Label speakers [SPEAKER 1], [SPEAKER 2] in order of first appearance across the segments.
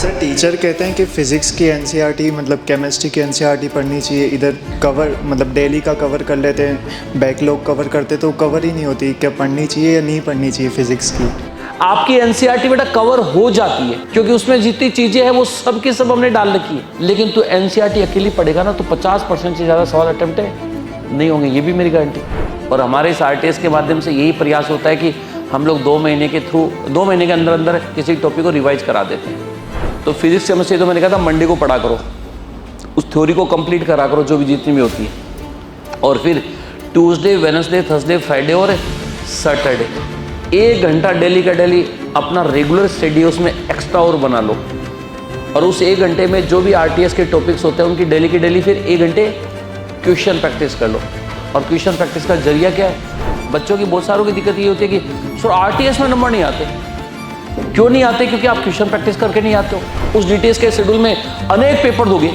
[SPEAKER 1] Sir teacher कहते हैं कि फ़िज़िक्स की एनसीईआरटी मतलब केमिस्ट्री की एनसीईआरटी पढ़नी चाहिए, इधर कवर मतलब डेली का कवर कर लेते हैं, बैकलॉग कवर करते तो कवर ही नहीं होती। क्या पढ़नी चाहिए या नहीं पढ़नी चाहिए फ़िज़िक्स की?
[SPEAKER 2] आपकी एनसीईआरटी बेटा कवर हो जाती है क्योंकि उसमें जितनी चीजें हैं वो सब की सब हमने डाल रखी है। लेकिन तू एनसीईआरटी अकेली पढ़ेगा ना तो 50% से ज़्यादा सवाल अटेम्प्ट नहीं होंगे, ये भी मेरी गारंटी। और हमारे इस आरटीएस के माध्यम से यही प्रयास होता है कि हम लोग 2 महीने के अंदर अंदर किसी टॉपिक को रिवाइज करा देते हैं। तो फिजिक्स केमिस्ट्री तो मैंने कहा था मंडे को पढ़ा करो, उस थ्योरी को कंप्लीट करा करो जो भी जितनी भी होती है। और फिर ट्यूसडे, वेडनेसडे, थर्सडे, फ्राइडे और सैटरडे 1 घंटा डेली का डेली अपना रेगुलर स्टडी उसमें एक्स्ट्रा और बना लो। और उस 1 घंटे में जो भी आरटीएस के टॉपिक्स होते हैं उनकी डेली की डेली फिर 1 घंटे क्वेश्चन प्रैक्टिस कर लो। और क्वेश्चन प्रैक्टिस का जरिया क्या है? बच्चों की बहुत सारों की दिक्कत ये होती है कि सर आरटीएस में नंबर नहीं आते। क्यों नहीं आते? क्योंकि आप क्वेश्चन प्रैक्टिस करके नहीं आते हो। उस डीटीएस के शेड्यूल में अनेक पेपर दोगे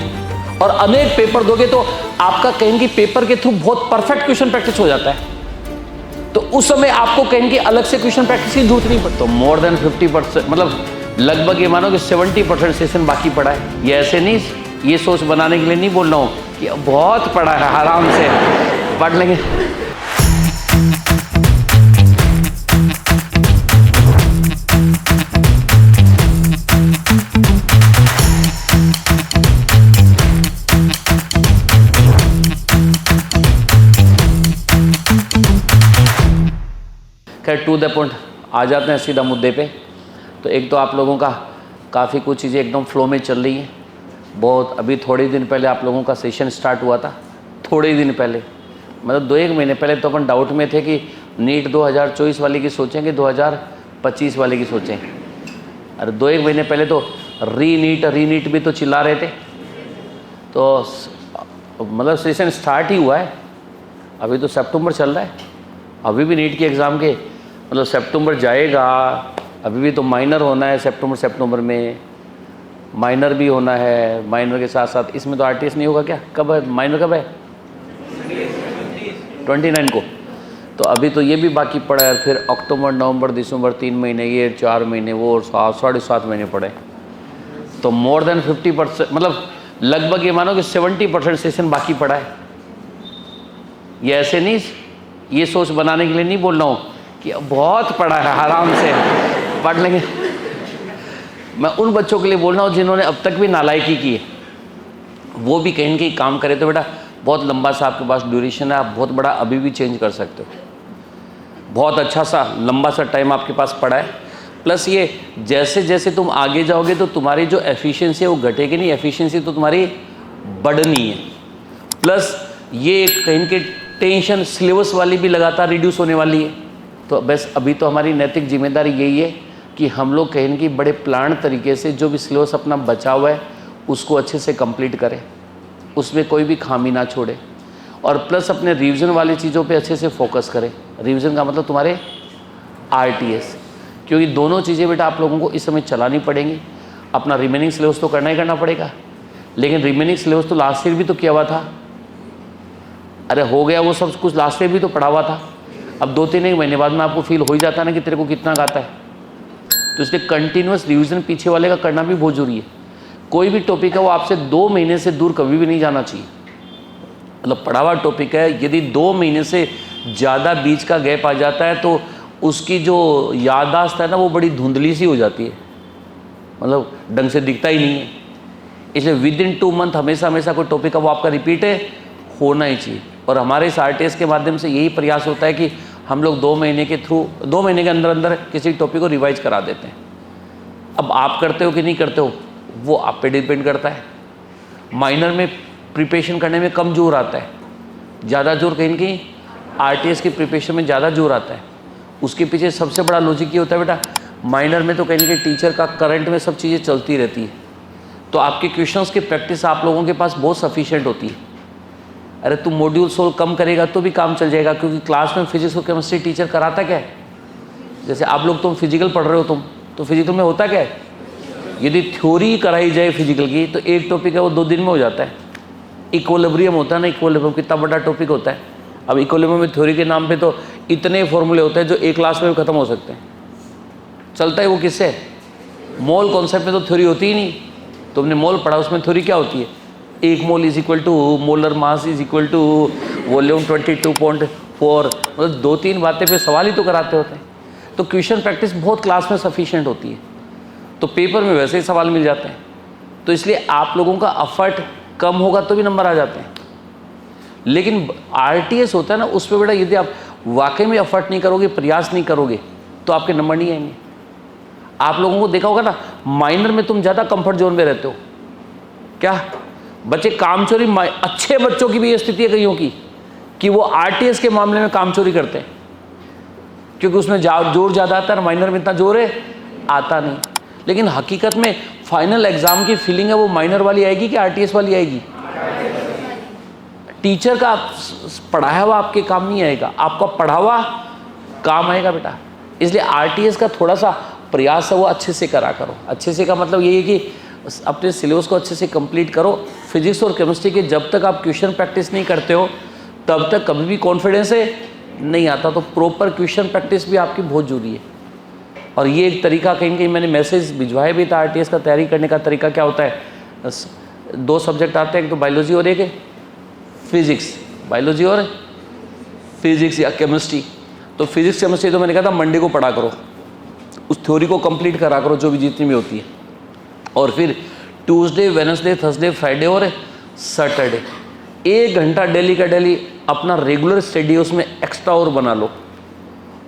[SPEAKER 2] और अनेक पेपर दोगे तो आपका कहीं की पेपर के थ्रू बहुत परफेक्ट क्वेश्चन प्रैक्टिस हो जाता है। तो उस समय आपको कहीं की अलग से क्वेश्चन प्रैक्टिस की जरूरत नहीं पड़ती। तो मोर देन 50% मतलब लगभग ये मानो कि 70% सेशन बाकी पड़ा है। ये ऐसे नहीं, ये सोच बनाने के लिए नहीं बोल रहा हूँ कि बहुत पड़ा है, आराम से पढ़ लेंगे। खैर टू द पॉइंट आ जाते हैं सीधा मुद्दे पे। तो एक तो आप लोगों का काफ़ी कुछ चीज़ें एकदम फ्लो में चल रही हैं। बहुत अभी थोड़े दिन पहले आप लोगों का सेशन स्टार्ट हुआ था, थोड़े दिन पहले मतलब 2-1 महीने पहले तो अपन डाउट में थे कि नीट 2024 वाले की सोचेंगे 2025 वाले की सोचें। अरे 2-1 महीने पहले तो रीनीट भी तो चिल्ला रहे थे। तो मतलब सेशन स्टार्ट ही हुआ है, अभी तो सितंबर चल रहा है, अभी भी नीट के एग्ज़ाम के मतलब सितंबर जाएगा। अभी भी तो माइनर होना है सितंबर में, माइनर भी होना है। माइनर के साथ साथ इसमें तो आरटीएस नहीं होगा क्या? कब है माइनर? कब है? 29 को। तो अभी तो ये भी बाकी पड़ा है। फिर अक्टूबर, नवंबर, दिसंबर 3 महीने, ये 4 महीने, वो 7-7.5 महीने पड़े। तो मोर देन 50% मतलब लगभग ये मानो कि 70% सेशन बाकी पड़ा है। ये ऐसे नहीं, ये सोच बनाने के लिए नहीं बोल रहा हूँ कि बहुत पड़ा है, आराम से पढ़ लेंगे। मैं उन बच्चों के लिए बोल रहा हूँ जिन्होंने अब तक भी नालायकी की है, वो भी कहीं न कहीं काम करे। तो बेटा बहुत लंबा सा आपके पास ड्यूरेशन है, आप बहुत बड़ा अभी भी चेंज कर सकते हो। बहुत अच्छा सा लंबा सा टाइम आपके पास पड़ा है। प्लस ये जैसे जैसे तुम आगे जाओगे तो तुम्हारी जो एफिशिएंसी है वो घटेगी नहीं, एफिशिएंसी तो तुम्हारी बढ़नी है। प्लस ये कहीं के टेंशन सिलेबस वाली भी लगातार रिड्यूस होने वाली है। तो बस अभी तो हमारी नैतिक जिम्मेदारी यही है कि हम लोग कहीं की बड़े प्लान तरीके से जो भी सिलेबस अपना बचा हुआ है उसको अच्छे से कंप्लीट करें, उसमें कोई भी खामी ना छोड़े। और प्लस अपने रिवीजन वाली चीज़ों पे अच्छे से फोकस करें। रिवीजन का मतलब तुम्हारे आरटीएस, क्योंकि दोनों चीज़ें बेटा आप लोगों को इस समय चलानी पड़ेंगी। अपना रिमेनिंग सिलेबस तो करना ही करना पड़ेगा, लेकिन रिमेनिंग सिलेबस तो लास्ट ईयर भी तो किया हुआ था। अरे हो गया वो सब कुछ, लास्ट ईयर भी तो पढ़ा हुआ था। अब 2-3 महीने बाद में आपको फील हो ही जाता है ना कि तेरे को कितना आता है। तो इसलिए कंटिन्यूस रिवीजन पीछे वाले का करना भी बहुत जरूरी है। कोई भी टॉपिक है वो आपसे 2 महीने से दूर कभी भी नहीं जाना चाहिए। मतलब पढ़ा हुआ टॉपिक है, यदि 2 महीने से ज़्यादा बीच का गैप आ जाता है तो उसकी जो याददाश्त है ना वो बड़ी धुंधली सी हो जाती है, मतलब ढंग से दिखता ही नहीं है। इसलिए विदिन 2 मंथ हमेशा कोई टॉपिक है वो आपका रिपीट है होना ही चाहिए। और हमारे इस आरटीएस के माध्यम से यही प्रयास होता है कि हम लोग 2 महीने के अंदर अंदर किसी टॉपिक को रिवाइज करा देते हैं। अब आप करते हो कि नहीं करते हो वो आप पे डिपेंड करता है। माइनर में प्रिपरेशन करने में कम जोर आता है, ज़्यादा जोर कहीं आरटीएस की प्रिपरेशन में ज़्यादा जोर आता है। उसके पीछे सबसे बड़ा लॉजिक ये होता है बेटा, माइनर में तो कहीं टीचर का करंट में सब चीज़ें चलती रहती है, तो आपके क्वेश्चंस की प्रैक्टिस आप लोगों के पास बहुत सफिशिएंट होती है। अरे तुम मॉड्यूल सोल्व कम करेगा तो भी काम चल जाएगा, क्योंकि क्लास में फिजिक्स और केमिस्ट्री टीचर कराता क्या है। जैसे आप लोग तुम फिजिकल पढ़ रहे हो, तुम तो फिजिकल में होता क्या है, यदि थ्योरी कराई जाए फिजिकल की तो एक टॉपिक है वो 2 दिन में हो जाता है। इक्विलिब्रियम होता है ना, इक्विलिब्रियम कितना बड़ा टॉपिक होता है। अब इक्विलिब्रियम में थ्योरी के नाम पे तो इतने फॉर्मूले होते हैं जो एक क्लास में भी खत्म हो सकते हैं। चलता है वो किससे? मोल कॉन्सेप्ट में तो थ्योरी होती ही नहीं। तुमने मोल पढ़ा, उसमें थ्योरी क्या होती है? 1 mole is equal to molar mass is equal to volume 22.4, मतलब 2-3 बातें पे सवाल ही तो कराते होते हैं। तो क्वेश्चन प्रैक्टिस बहुत क्लास में सफिशिएंट होती है, तो पेपर में वैसे ही सवाल मिल जाते हैं। तो इसलिए आप लोगों का एफर्ट कम होगा तो भी नंबर आ जाते हैं। लेकिन आरटीएस होता है ना, उस पर बेटा यदि आप वाकई में एफर्ट नहीं करोगे, प्रयास नहीं करोगे, तो आपके नंबर नहीं आएंगे। आप लोगों को देखा होगा ना, माइनर में तुम ज़्यादा कंफर्ट जोन में रहते हो। क्या बच्चे कामचोरी, अच्छे बच्चों की भी ये स्थिति है कईयों की कि वो आरटीएस के मामले में कामचोरी करते हैं, क्योंकि उसमें जोर ज़्यादा आता है, माइनर में इतना जोर है आता नहीं। लेकिन हकीकत में फाइनल एग्जाम की फीलिंग है वो माइनर वाली आएगी कि आरटीएस वाली आएगी? टीचर का पढ़ाया हुआ आपके काम नहीं आएगा, आपका पढ़ा हुआ काम आएगा बेटा। इसलिए आरटीएस का थोड़ा सा प्रयास है वो अच्छे से करा करो। अच्छे से का मतलब यही है कि अपने सिलेबस को अच्छे से कंप्लीट करो। फिजिक्स और केमिस्ट्री के जब तक आप क्वेश्चन प्रैक्टिस नहीं करते हो तब तक कभी भी कॉन्फिडेंस नहीं आता। तो प्रॉपर क्वेश्चन प्रैक्टिस भी आपकी बहुत जरूरी है। और ये एक तरीका कहीं कहीं मैंने मैसेज भिजवाया भी था, आरटीएस का तैयारी करने का तरीका क्या होता है। 2 सब्जेक्ट आते हैं, एक तो बायोलॉजी और एक फिजिक्स, बायोलॉजी और फिजिक्स या केमिस्ट्री। तो फिजिक्स केमिस्ट्री तो मैंने कहा था मंडे को पढ़ा करो, उस थ्योरी को कंप्लीट करा करो जो भी जितनी भी होती है। और फिर ट्यूसडे, वेडनेसडे, थर्सडे, फ्राइडे और सैटरडे 1 घंटा डेली का डेली अपना रेगुलर स्टडी उसमें एक्स्ट्रा और बना लो।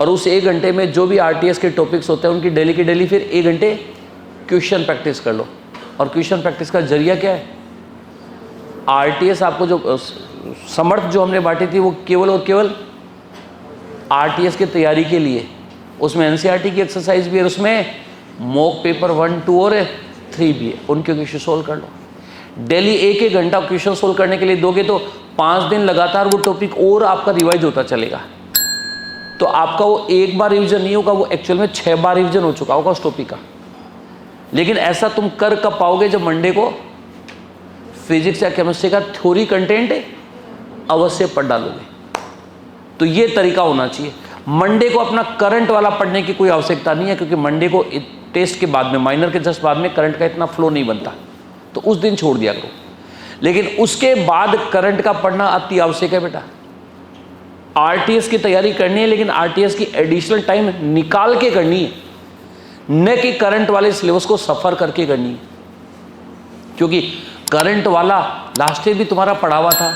[SPEAKER 2] और उस 1 घंटे में जो भी आरटीएस के टॉपिक्स होते हैं उनकी डेली की डेली फिर 1 घंटे क्वेश्चन प्रैक्टिस कर लो। और क्वेश्चन प्रैक्टिस का जरिया क्या है? आरटीएस आपको जो समर्थ जो हमने बांटी थी वो केवल और केवल आरटीएस की तैयारी के लिए। उसमें एनसीईआरटी की एक्सरसाइज भी है, उसमें मॉक पेपर 1, 2 और 3 भी है, उनके क्वेश्चन सोल्व कर लो। डेली 1-1 घंटा क्वेश्चन सोल्व करने के लिए दोगे तो 5 दिन लगातार वो टॉपिक और आपका रिवाइज होता चलेगा। तो आपका वो 1 बार रिवीजन नहीं होगा, वो एक्चुअल में 6 बार रिवीजन हो चुका होगा उस टॉपिक का। लेकिन ऐसा तुम कर कब पाओगे? जब मंडे को फिजिक्स या केमिस्ट्री का थ्योरी कंटेंट अवश्य पढ़ डालोगे। तो ये तरीका होना चाहिए। मंडे को अपना करंट वाला पढ़ने की कोई आवश्यकता नहीं है, क्योंकि मंडे को टेस्ट के बाद में, माइनर के जस्ट बाद में करंट का इतना फ्लो नहीं बनता, तो उस दिन छोड़ दिया करो। लेकिन उसके बाद करंट का पढ़ना अति आवश्यक है बेटा। आरटीएस की तैयारी करनी है, लेकिन आरटीएस की एडिशनल टाइम निकाल के करनी है, न कि करंट वाले सिलेबस को सफर करके करनी है। क्योंकि करंट वाला लास्ट ईयर भी तुम्हारा पढ़ा हुआ था,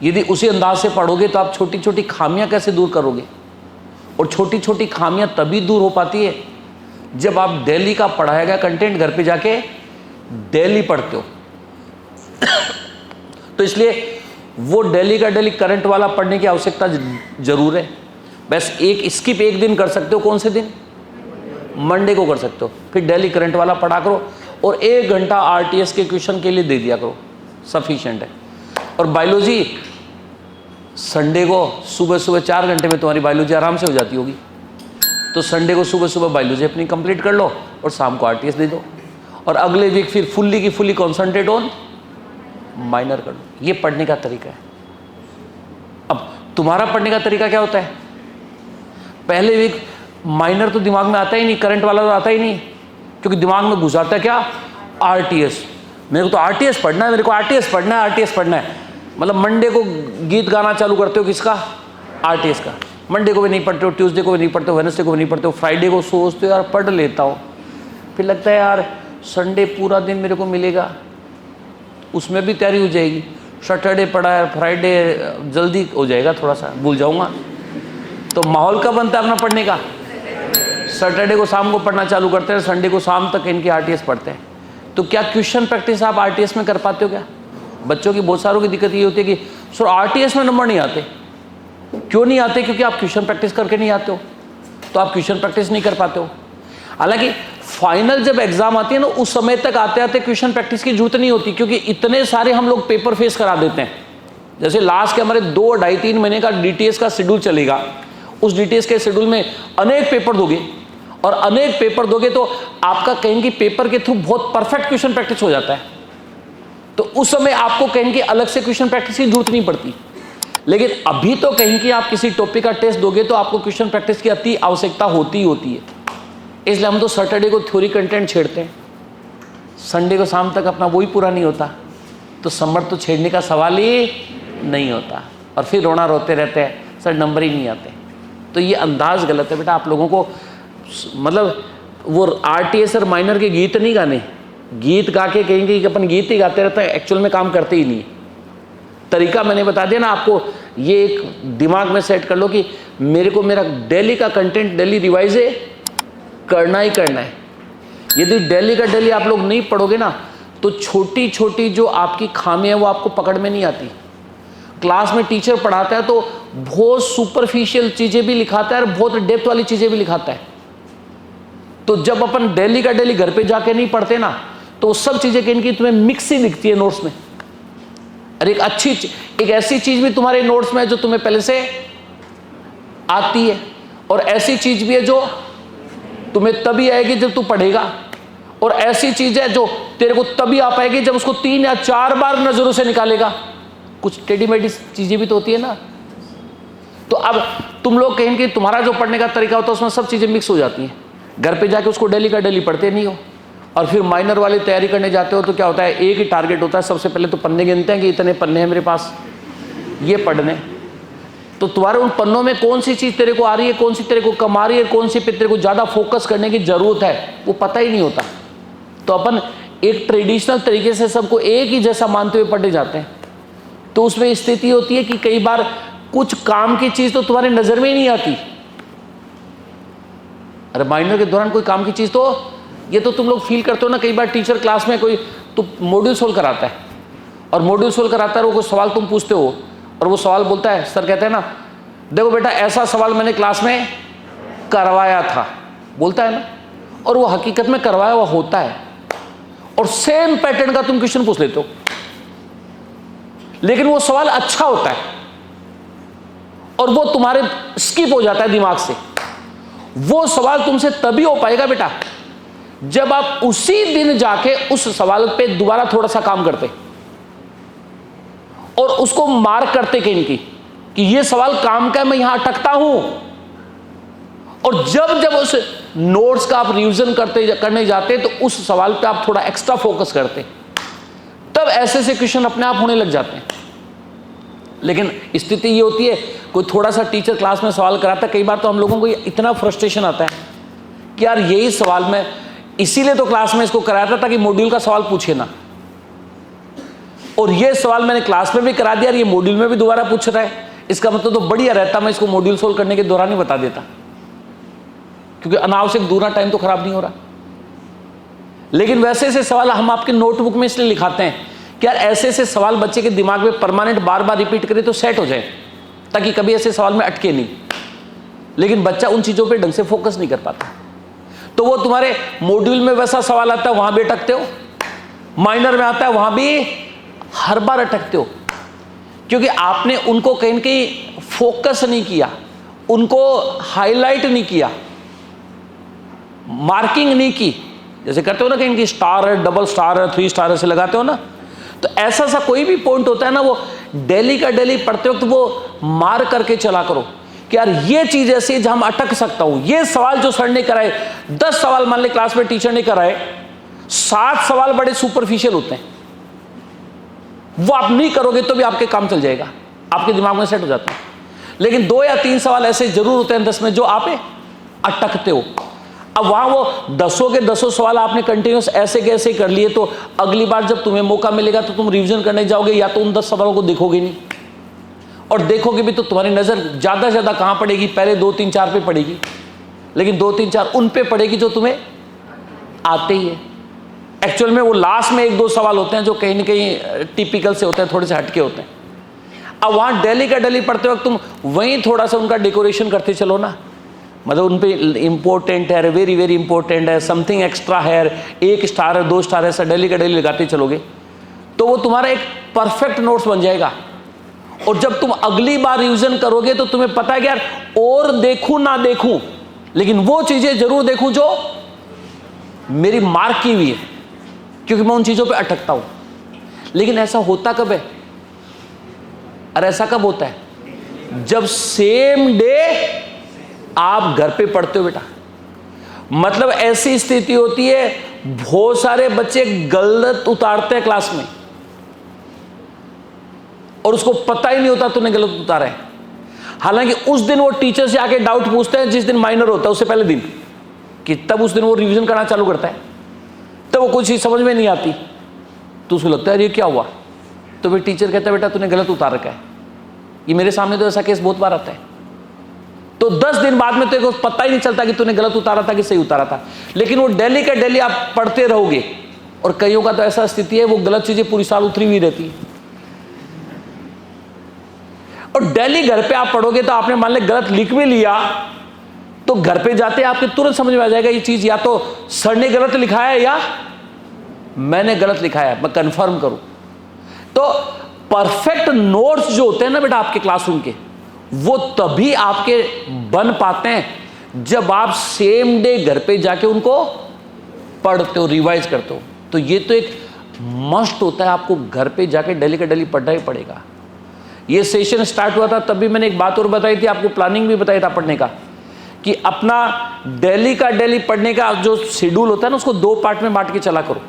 [SPEAKER 2] यदि उसी अंदाज से पढ़ोगे तो आप छोटी छोटी खामियां कैसे दूर करोगे? और छोटी छोटी खामियां तभी दूर हो पाती है जब आप डेली का पढ़ाया गया कंटेंट घर पे जाके डेली पढ़ते हो। तो इसलिए वो डेली का डेली करंट वाला पढ़ने की आवश्यकता जरूर है। बस एक स्किप 1 दिन कर सकते हो, कौन से दिन? मंडे को कर सकते हो। फिर डेली करंट वाला पढ़ा करो और 1 घंटा आरटीएस के क्वेश्चन के लिए दे दिया करो, सफिशिएंट है। और बायोलॉजी संडे को सुबह सुबह 4 घंटे में तुम्हारी बायोलॉजी आराम से हो जाती होगी, तो संडे को सुबह सुबह बायोलॉजी अपनी कंप्लीट कर लो और शाम को आरटीएस दे दो। और अगले वीक फिर फुल्ली की फुल्ली कॉन्सेंट्रेट ऑन माइनर कर लो। ये पढ़ने का तरीका है। अब तुम्हारा पढ़ने का तरीका क्या होता है? पहले वीक माइनर तो दिमाग में आता ही नहीं, करंट वाला तो आता ही नहीं, क्योंकि दिमाग में घुस आता है क्या? आरटीएस। मेरे को तो आरटीएस पढ़ना है, मेरे को आरटीएस पढ़ना है, आरटीएस पढ़ना है। मतलब मंडे को गीत गाना चालू करते हो किसका? आरटीएस का। मंडे को भी नहीं पढ़ते हो, ट्यूसडे को भी नहीं पढ़ते हो, वेडनेसडे को भी नहीं पढ़ते हो, फ्राइडे को सोचते हो यार पढ़ लेता हूँ, फिर लगता है यार संडे पूरा दिन मेरे को मिलेगा, उसमें भी तैयारी हो जाएगी। सैटरडे पढ़ा है, फ्राइडे जल्दी हो जाएगा, थोड़ा सा भूल जाऊँगा। तो माहौल कब बनता है अपना पढ़ने का? सैटरडे को शाम को पढ़ना चालू करते हैं, संडे को शाम तक इनकी आरटीएस पढ़ते हैं। तो क्या क्वेश्चन प्रैक्टिस आप आरटीएस में कर पाते हो क्या? बच्चों की बहुत सारों की दिक्कत ये होती है कि सर आरटीएस में नंबर नहीं आते। क्यों नहीं आते? क्योंकि आप क्वेश्चन प्रैक्टिस करके नहीं आते हो, तो आप क्वेश्चन प्रैक्टिस नहीं कर पाते हो। हालांकि फाइनल जब एग्जाम आती है ना, उस समय तक आते आते क्वेश्चन प्रैक्टिस की जरूरत नहीं होती, क्योंकि इतने सारे हम लोग पेपर फेस करा देते हैं। जैसे लास्ट के हमारे 2, 2.5, 3 महीने का डीटीएस का शेड्यूल चलेगा, उस डीटीएस के शेड्यूल में अनेक पेपर दोगे, और अनेक पेपर दोगे तो आपका कहीं की पेपर के थ्रू बहुत परफेक्ट क्वेश्चन प्रैक्टिस हो जाता है। तो उस समय आपको कहीं की अलग से क्वेश्चन प्रैक्टिस की जरूरत नहीं पड़ती। लेकिन अभी तो कहीं की आप किसी टॉपिक का टेस्ट दोगे तो आपको क्वेश्चन प्रैक्टिस की अति आवश्यकता होती ही होती है। इसलिए हम तो सैटरडे को थ्योरी कंटेंट छेड़ते हैं, संडे को शाम तक अपना वही पूरा नहीं होता, तो समर तो छेड़ने का सवाल ही नहीं होता। और फिर रोना रोते रहते हैं सर नंबर ही नहीं आते। तो ये अंदाज़ गलत है बेटा। आप लोगों को मतलब वो RTS और माइनर के गीत नहीं गाने, गीत गा के कहेंगे कि अपन गीत ही गाते रहते हैं, एक्चुअल में काम करते ही नहीं है। तरीका मैंने बता दिया ना आपको, ये एक दिमाग में सेट कर लो कि मेरे को मेरा डेली का कंटेंट डेली रिवाइज करना ही करना है। यदि डेली का डेली आप लोग नहीं पढ़ोगे ना तो छोटी छोटी जो आपकी खामियां वो आपको पकड़ में नहीं आती। क्लास में टीचर पढ़ाता है तो बहुत सुपरफिशियल चीज़ें भी लिखाता है और बहुत डेप्थ वाली चीज़ें भी लिखाता है। तो जब अपन डेली का डेली घर पे जाके नहीं पढ़ते ना तो वो सब चीज़ें इनकी तुम्हें मिक्स ही दिखती है नोट्स में। और एक ऐसी चीज़ भी तुम्हारे नोट्स में है जो तुम्हें पहले से आती है, और ऐसी चीज़ भी है जो तुम्हें तभी आएगी जब तू पढ़ेगा, और ऐसी चीज़ है जो तेरे को तभी आ पाएगी जब उसको 3 या 4 बार नज़रों से निकालेगा। कुछ टेढ़ी मेढ़ी चीज़ें भी तो होती है ना। तो अब तुम लोग कहें कि तुम्हारा जो पढ़ने का तरीका होता है उसमें सब चीज़ें मिक्स हो जाती हैं, घर पे जाके उसको डेली का डेली पढ़ते नहीं हो, और फिर माइनर वाली तैयारी करने जाते हो तो क्या होता है, एक ही टारगेट होता है, सबसे पहले तो पन्ने गिनते हैं कि इतने पन्ने हैं मेरे पास, ये पढ़ने। तो तुम्हारे उन पन्नों में कौन सी चीज़ तेरे को आ रही है, कौन सी तेरे को कम आ रही है, कौन सी पे तेरे को ज़्यादा फोकस करने की ज़रूरत है, वो पता ही नहीं होता। तो अपन एक ट्रेडिशनल तरीके से सबको एक ही जैसा मानते हुए पढ़े जाते हैं। तो उसमें स्थिति होती है कि कई बार कुछ काम की चीज़ तो तुम्हारे नज़र में ही नहीं आती। अरे माइनर के दौरान कोई काम की चीज़ तो ये तो तुम लोग फील करते हो ना। कई बार टीचर क्लास में कोई तो मॉड्यूल सोल्व कराता है, और मॉड्यूल सोल्व कराता है, वो कोई सवाल तुम पूछते हो और वो सवाल बोलता है, सर कहते हैं ना देखो बेटा ऐसा सवाल मैंने क्लास में करवाया था, बोलता है ना, और वो हकीकत में करवाया हुआ होता है, और सेम पैटर्न का तुम क्वेश्चन पूछ लेते हो, लेकिन वो सवाल अच्छा होता है और वो तुम्हारे स्किप हो जाता है दिमाग से। वो सवाल तुमसे तभी हो पाएगा बेटा जब आप उसी दिन जाके उस सवाल पे दोबारा थोड़ा सा काम करते और उसको मार्क करते कहीं कि ये सवाल काम का है, मैं यहां अटकता हूं। और जब जब उस नोट्स का आप रिवीजन करने जाते तो उस सवाल पे आप थोड़ा एक्स्ट्रा फोकस करते, तब ऐसे ऐसे क्वेश्चन अपने आप होने लग जाते हैं। लेकिन स्थिति ये होती है, कोई थोड़ा सा टीचर क्लास में सवाल कराता है, कई बार तो हम लोगों को इतना फ्रस्ट्रेशन आता है कि यार यही सवाल मैं इसीलिए तो क्लास में इसको कराया था ताकि मॉड्यूल का सवाल पूछे ना, और ये सवाल मैंने क्लास में भी करा दिया और ये मॉड्यूल में भी दोबारा पूछ रहा है। इसका मतलब तो बढ़िया रहता मैं इसको मॉड्यूल सोल्व करने के दौरान ही बता देता, क्योंकि अनावश्यक दूसरा टाइम तो खराब नहीं हो रहा। लेकिन वैसे ऐसे सवाल हम आपके नोटबुक में इसलिए लिखाते हैं कि यार ऐसे ऐसे सवाल बच्चे के दिमाग में परमानेंट बार बार रिपीट करे तो सेट हो जाए, ताकि कभी ऐसे सवाल में अटके नहीं। लेकिन बच्चा उन चीज़ों पे ढंग से फोकस नहीं कर पाता, तो वो तुम्हारे मॉड्यूल में वैसा सवाल आता है वहां भी अटकते हो, माइनर में आता है वहां भी हर बार अटकते हो, क्योंकि आपने उनको कहीं कहीं फोकस नहीं किया, उनको हाईलाइट नहीं किया, मार्किंग नहीं की। जैसे करते हो ना कि इनकी स्टार है, डबल स्टार है, 3 स्टार ऐसे लगाते हो ना, तो ऐसा सा कोई भी पॉइंट होता है ना, वो डेली का डेली पढ़ते वक्त वो मार्क करके चला करो कि यार ये चीज ऐसी है जहां मैं अटक सकता हूं। ये सवाल जो सर ने कराए, 10 सवाल मान ले क्लास में टीचर ने कराए, 7 सवाल बड़े सुपरफिशियल होते हैं, वो आप नहीं करोगे तो भी आपके काम चल जाएगा, आपके दिमाग में सेट हो जाता है। लेकिन 2 या 3 सवाल ऐसे जरूर होते हैं 10 में जो आप अटकते हो। अब वहां वो 10 के 10 सवाल आपने कंटिन्यूस ऐसे के ऐसे कर लिए, तो अगली बार जब तुम्हें मौका मिलेगा तो तुम रिवीजन करने जाओगे, या तो उन 10 सवालों को देखोगे नहीं, और देखोगे भी तो तुम्हारी नजर ज्यादा से ज्यादा कहां पड़ेगी, पहले 2, 3, 4 पे पड़ेगी, लेकिन 2, 3, 4 उन पे पड़ेगी जो तुम्हें आते ही है। एक्चुअल में वो लास्ट में 1-2 सवाल होते हैं जो कहीं ना कहीं टिपिकल से होते हैं, थोड़े से हटके होते हैं। अब वहां डेली का डेली पढ़ते वक्त तुम वहीं थोड़ा सा उनका डेकोरेशन करते चलो ना, मतलब उन पे इंपॉर्टेंट है, वेरी वेरी इंपॉर्टेंट है, समथिंग एक्स्ट्रा है, 1 स्टार है, 2 स्टार है, ऐसा डेली का डेली लगाते चलोगे तो वो तुम्हारा एक परफेक्ट नोट्स बन जाएगा। और जब तुम अगली बार रिवीजन करोगे तो तुम्हें पता है कि यार और देखूं ना देखूं, लेकिन वो चीजें जरूर देखूं जो मेरी मार्क की हुई है, क्योंकि मैं उन चीजों पे अटकता हूं। लेकिन ऐसा होता कब है? अरे ऐसा कब होता है? जब सेम डे आप घर पे पढ़ते हो बेटा, मतलब ऐसी स्थिति होती है, बहुत सारे बच्चे गलत उतारते हैं क्लास में और उसको पता ही नहीं होता तूने गलत उतारा है। हालांकि उस दिन वो टीचर से आके डाउट पूछते हैं जिस दिन माइनर होता है, उससे पहले दिन, कि तब उस दिन वो रिवीजन करना चालू करता है, तो वो कुछ चीज समझ में नहीं आती, तो उसको लगता है ये क्या हुआ, तो फिर टीचर कहता है बेटा तूने गलत उतार रखा है। ये मेरे सामने तो ऐसा केस बहुत बार आता है। तो 10 दिन बाद में तेरे को पता ही नहीं चलता कि तूने गलत उतारा था कि सही उतारा था, लेकिन वो डेली का डेली आप पढ़ते रहोगे। और कईयों का तो ऐसा स्थिति है वो गलत चीजें पूरी साल उतरी हुई रहती है, और डेली घर पे आप पढ़ोगे तो आपने मान ले गलत लिख भी लिया तो घर पे जाते आपके तुरंत समझ में आ जाएगा ये चीज या तो सर ने गलत लिखा है या मैंने गलत लिखा है, मैं कंफर्म करूं। तो परफेक्ट नोट्स जो होते हैं ना बेटा आपके क्लासरूम के, वो तभी आपके बन पाते हैं जब आप सेम डे घर पे जाके उनको पढ़ते हो, रिवाइज करते हो। तो ये तो एक मस्ट होता है, आपको घर पे जाके डेली का डेली पढ़ना ही पड़ेगा। ये सेशन स्टार्ट हुआ था तब भी मैंने एक बात और बताई थी, आपको प्लानिंग भी बताया था पढ़ने का, कि अपना डेली का डेली पढ़ने का जो शेड्यूल होता है ना उसको 2 पार्ट में बांट के चला करो।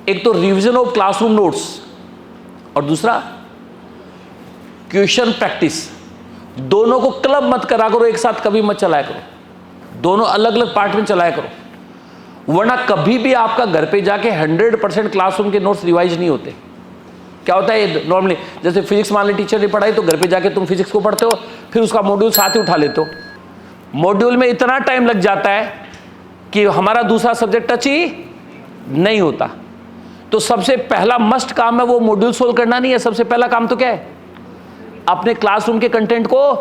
[SPEAKER 2] एक तो रिवीजन ऑफ क्लासरूम नोट्स और दूसरा क्वेश्चन प्रैक्टिस। दोनों को क्लब मत करा करो, एक साथ कभी मत चलाया करो, दोनों अलग अलग पार्ट में चलाया करो, वरना कभी भी आपका घर पे जाके 100% क्लासरूम के नोट्स रिवाइज नहीं होते। क्या होता है नॉर्मली, जैसे फिजिक्स मान ली टीचर ने पढ़ाई तो घर पे जाके तुम फिजिक्स को पढ़ते हो, फिर उसका मॉड्यूल साथ ही उठा लेते हो। मॉड्यूल में इतना टाइम लग जाता है कि हमारा दूसरा सब्जेक्ट टच ही नहीं होता। तो सबसे पहला मस्ट काम है वो मॉड्यूल सोल्व करना नहीं है, सबसे पहला काम तो क्या है, अपने क्लासरूम के कंटेंट को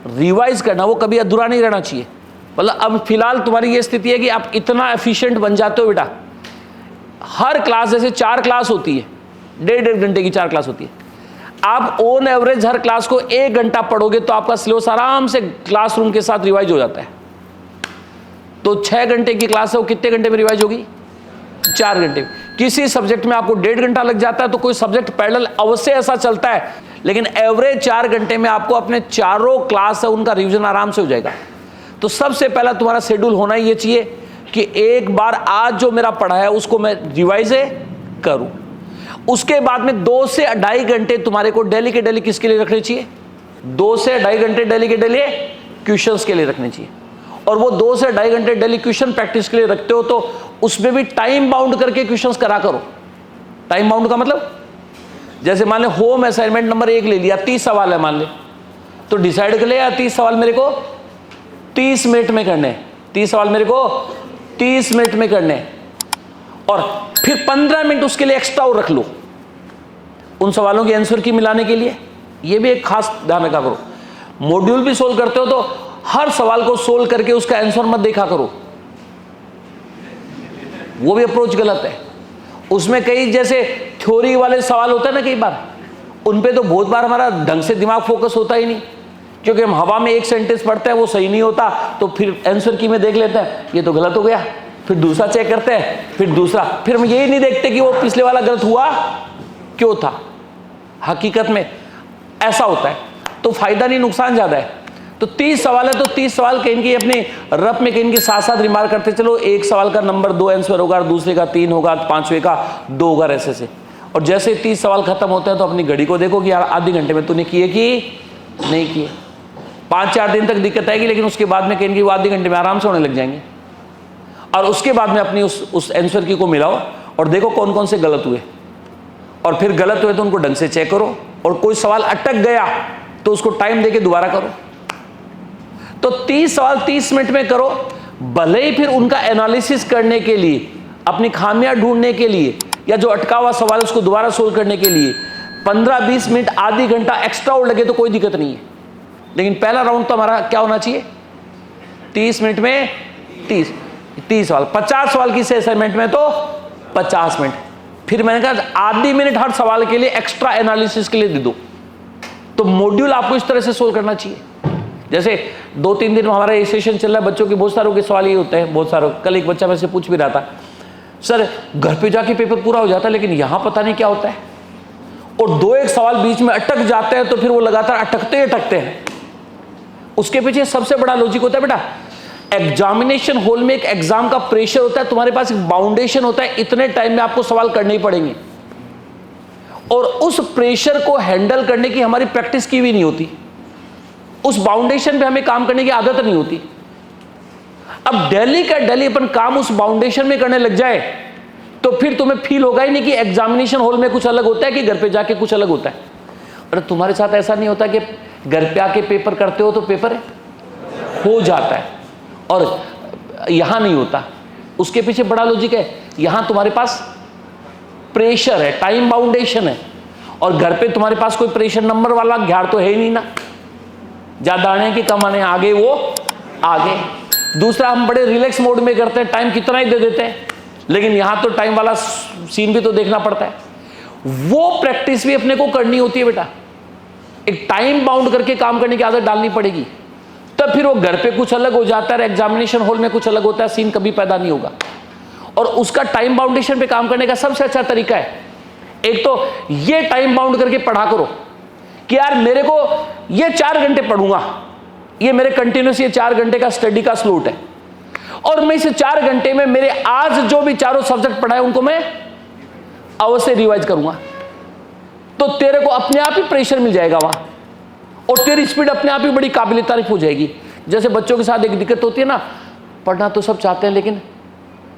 [SPEAKER 2] रिवाइज करना, वो कभी अधूरा नहीं रहना चाहिए। मतलब अब फिलहाल तुम्हारी ये स्थिति है कि आप इतना एफिशिएंट बन जाते हो बेटा, हर क्लास जैसे 4 क्लास होती है, 1.5 घंटे की 4 क्लास होती है, आप ऑन एवरेज हर क्लास को 1 घंटा पढ़ोगे तो आपका सिलेबस आराम से क्लासरूम के साथ रिवाइज हो जाता है। तो 6 घंटे की क्लास है वो कितने घंटे में रिवाइज होगी, 4 घंटे। किसी सब्जेक्ट में आपको 1.5 घंटा लग जाता है तो कोई सब्जेक्ट पैरेलल अवश्य ऐसा चलता है, लेकिन एवरेज 4 घंटे में आपको अपने चारों क्लास है उनका रिवीजन आराम से हो जाएगा। तो सबसे पहला तुम्हारा शेड्यूल होना ही ये चाहिए कि एक बार आज जो मेरा पढ़ा है उसको मैं रिवाइज करूं। उसके बाद में 2 से 2.5 घंटे तुम्हारे को डेली के डेली किसके लिए रखने चाहिए, 2 से 2.5 घंटे डेली के डेली क्वेश्चंस के लिए रखने चाहिए। और वो 2 से 2.5 घंटे डेली क्वेश्चन प्रैक्टिस के लिए रखते हो तो उसमें भी टाइम बाउंड करके क्वेश्चंस करा करो। टाइम बाउंड का मतलब, जैसे मान ले होम असाइनमेंट नंबर 1 ले लिया, 30 सवाल है मान ले, तो डिसाइड कर ले यार 30 सवाल मेरे को 30 मिनट में करने हैं, 30 सवाल मेरे को 30 मिनट में करने हैं, और फिर 15 मिनट उसके लिए एक्स्ट्रा और रख लो उन सवालों के आंसर की मिलाने के लिए। ये भी एक खास ध्यान रखा करो। मॉड्यूल भी सोल्व करते हो तो हर सवाल को सोल्व करके उसका आंसर मत देखा करो, वो भी अप्रोच गलत है। उसमें कई जैसे थ्योरी वाले सवाल होते हैं ना, कई बार उन पे तो बहुत बार हमारा ढंग से दिमाग फोकस होता ही नहीं, क्योंकि हम हवा में एक सेंटेंस पढ़ते हैं वो सही नहीं होता तो फिर आंसर की में देख लेते हैं ये तो गलत हो गया, फिर दूसरा चेक करते हैं, फिर दूसरा, फिर हम यही नहीं देखते कि वो पिछले वाला गलत हुआ क्यों था। हकीकत में ऐसा होता है, तो फायदा नहीं नुकसान ज्यादा है। तो 30 सवाल है तो 30 सवाल कहीं की अपनी रफ में कहीं के साथ साथ रिमार्क करते चलो, एक सवाल का नंबर 2 आंसर होगा, दूसरे का 3 होगा, पांचवें का 2 होगा, ऐसे से। और जैसे 30 सवाल खत्म होते हैं तो अपनी घड़ी को देखो कि यार आधे घंटे में तूने किए कि नहीं किए। 5-4 दिन तक दिक्कत आएगी, लेकिन उसके बाद में कहीं की वो आधे घंटे में आराम से होने लग जाएंगे। और उसके बाद में अपनी उस आंसर की को मिलाओ और देखो कौन कौन से गलत हुए, और फिर गलत हुए तो उनको ढंग से चेक करो, और कोई सवाल अटक गया तो उसको टाइम देके दोबारा करो। तो 30 सवाल 30 मिनट में करो, भले ही फिर उनका एनालिसिस करने के लिए, अपनी खामियां ढूंढने के लिए, या जो अटका हुआ सवाल है उसको दोबारा सोल्व करने के लिए 15-20 मिनट आधी घंटा एक्स्ट्रा और लगे तो कोई दिक्कत नहीं है। लेकिन पहला राउंड तो हमारा क्या होना चाहिए, 30 मिनट में 30 सवाल, 50 सवाल की से असाइनमेंट में तो 50 मिनट। फिर मैंने कहा आधी मिनट हर सवाल के लिए एक्स्ट्रा एनालिसिस के लिए दे दो। तो मॉड्यूल आपको इस तरह से सोल्व करना चाहिए। जैसे 2-3 दिन में हमारा ये सेशन चल रहा है, बच्चों के बहुत सारों के सवाल ये होते हैं, बहुत सारों। कल एक बच्चा मेरे से पूछ भी रहा था, सर घर पे जाके पेपर पूरा हो जाता है लेकिन यहाँ पता नहीं क्या होता है, और 2-1 सवाल बीच में अटक जाते हैं तो फिर वो लगातार अटकते हैं। उसके पीछे सबसे बड़ा लॉजिक होता है बेटा, एग्जामिनेशन हॉल में एक एग्जाम का प्रेशर होता है, तुम्हारे पास एक बाउंडेशन होता है, इतने टाइम में आपको सवाल करने ही पड़ेंगे, और उस प्रेशर को हैंडल करने की हमारी प्रैक्टिस की भी नहीं होती, उस बाउंडेशन पे हमें काम करने की आदत नहीं होती। अब डेली का डेली अपन काम उस बाउंडेशन में करने लग जाए तो फिर तुम्हें फील होगा ही नहीं कि एग्जामिनेशन हॉल में कुछ अलग होता है कि घर पे जाके कुछ अलग होता है। अरे तुम्हारे साथ ऐसा नहीं होता कि घर पे आके पेपर करते हो तो पेपर हो जाता है, और यहां नहीं होता। उसके पीछे बड़ा लॉजिक है, यहां तुम्हारे पास प्रेशर है, टाइम बाउंडेशन है, और घर पे तुम्हारे पास कोई प्रेशर नंबर वाला घाड़ तो है ही नहीं ना, ज्यादा आने की कम आने, आगे वो आगे। दूसरा, हम बड़े रिलैक्स मोड में करते हैं, टाइम कितना ही दे देते हैं, लेकिन यहां तो टाइम वाला सीन भी तो देखना पड़ता है। वो प्रैक्टिस भी अपने को करनी होती है बेटा, एक टाइम बाउंड करके काम करने की आदत डालनी पड़ेगी, तब फिर वो घर पे कुछ अलग हो जाता है, एग्जामिनेशन हॉल में कुछ अलग होता है, सीन कभी पैदा नहीं होगा। और उसका टाइम बाउंडेशन पे काम करने का सबसे अच्छा तरीका है, एक तो ये टाइम बाउंड करके पढ़ा करो कि यार मेरे को ये 4 घंटे पढ़ूंगा, ये मेरे कंटिन्यूस ये 4 घंटे का स्टडी का स्लॉट है, और मैं इस 4 घंटे में मेरे आज जो भी चारों सब्जेक्ट पढ़ाए उनको मैं अवश्य रिवाइज करूंगा। तो तेरे को अपने आप ही प्रेशर मिल जाएगा वहां, और तेरी स्पीड अपने आप ही बड़ी काबिल तारीफ हो जाएगी। जैसे बच्चों के साथ एक दिक्कत होती है ना, पढ़ना तो सब चाहते हैं लेकिन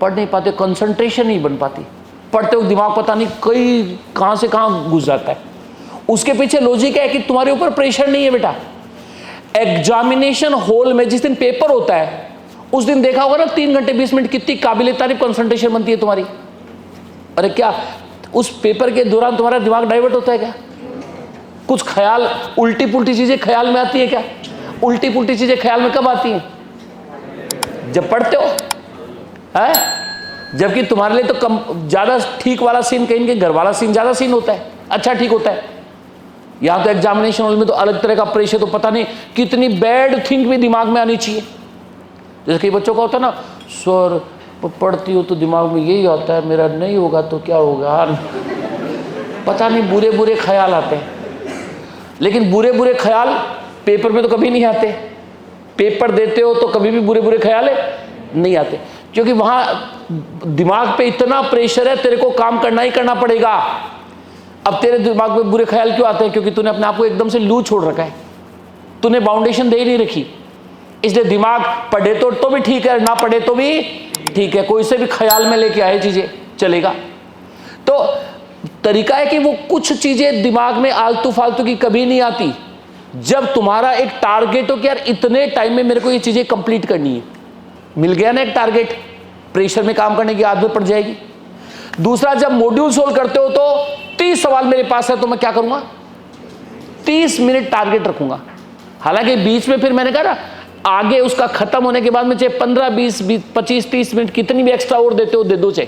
[SPEAKER 2] पढ़ नहीं पाते, कंसंट्रेशन नहीं बन पाती, पढ़ते हुए दिमाग पता नहीं कई कहां से कहां घुस जाता है। उसके पीछे लॉजिक है कि तुम्हारे ऊपर प्रेशर नहीं है बेटा। एग्जामिनेशन हॉल में जिस दिन पेपर होता है उस दिन देखा होगा ना 3 घंटे 20 मिनट कितनी काबिल तारीफ कंसंट्रेशन बनती है तुम्हारी। अरे क्या उस पेपर के दौरान तुम्हारा दिमाग डाइवर्ट होता है क्या? कुछ ख्याल उल्टी पुल्टी चीजें ख्याल में आती है क्या? उल्टी पुल्टी चीजें ख्याल में कब आती हैं? जब पढ़ते हो है, जबकि तुम्हारे लिए तो कम ज्यादा ठीक वाला सीन कहीं के घर वाला सीन ज्यादा सीन होता है, अच्छा ठीक होता है। यहां तो एग्जामिनेशन हॉल में तो अलग तरह का प्रेशर, तो पता नहीं कितनी बैड थिंक भी दिमाग में आनी चाहिए। जैसे कई बच्चों का होता है ना, सर पढ़ती हो तो दिमाग में यही आता है, मेरा नहीं होगा तो क्या होगा, पता नहीं बुरे बुरे ख्याल आते हैं। लेकिन बुरे बुरे ख्याल पेपर में तो कभी नहीं आते, पेपर देते हो तो कभी भी बुरे बुरे ख्याल नहीं आते, क्योंकि वहां दिमाग पे इतना प्रेशर है, तेरे को काम करना ही करना पड़ेगा। अब तेरे दिमाग में बुरे ख्याल क्यों आते हैं? क्योंकि तूने अपने आप को एकदम से लूज छोड़ रखा है, तूने बाउंडेशन दे ही नहीं रखी, इसलिए दिमाग पढ़े तो भी ठीक है, ना पढ़े तो भी ठीक है, कोई से भी ख्याल में लेके आए चीजें चलेगा। तो तरीका है कि वो कुछ चीजें दिमाग में आलतू फालतू की कभी नहीं आती, जब तुम्हारा एक टारगेट हो कि यार इतने टाइम में मेरे को ये चीजें कंप्लीट करनी है। मिल गया ना एक टारगेट, प्रेशर में काम करने की आदत पड़ जाएगी। दूसरा, जब मॉड्यूल सोल्व करते हो तो 30 सवाल मेरे पास है तो मैं क्या करूंगा, 30 मिनट टारगेट रखूंगा। हालांकि बीच में फिर मैंने कहा ना, आगे उसका खत्म होने के बाद में चाहे 15, 20, 25, 30 मिनट कितनी भी एक्स्ट्रा और देते हो दे दो चाहे,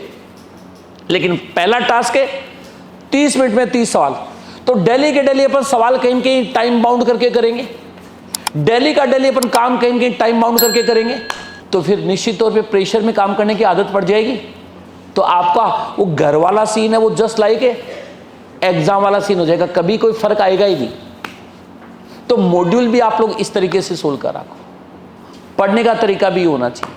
[SPEAKER 2] लेकिन पहला टास्क है 30 मिनट में 30 सवाल। तो डेली के डेली अपन सवाल कहीं कहीं टाइम बाउंड करके करेंगे, डेली का डेली अपन काम कहीं कहीं टाइम बाउंड करके करेंगे, तो फिर निश्चित तौर पे प्रेशर में काम करने की आदत पड़ जाएगी। तो आपका वो घर वाला सीन है वो जस्ट लाइक एग्जाम वाला सीन हो जाएगा, कभी कोई फर्क आएगा ही नहीं। तो मॉड्यूल भी आप लोग इस तरीके से सोल्व कर रखो, पढ़ने का तरीका भी होना चाहिए।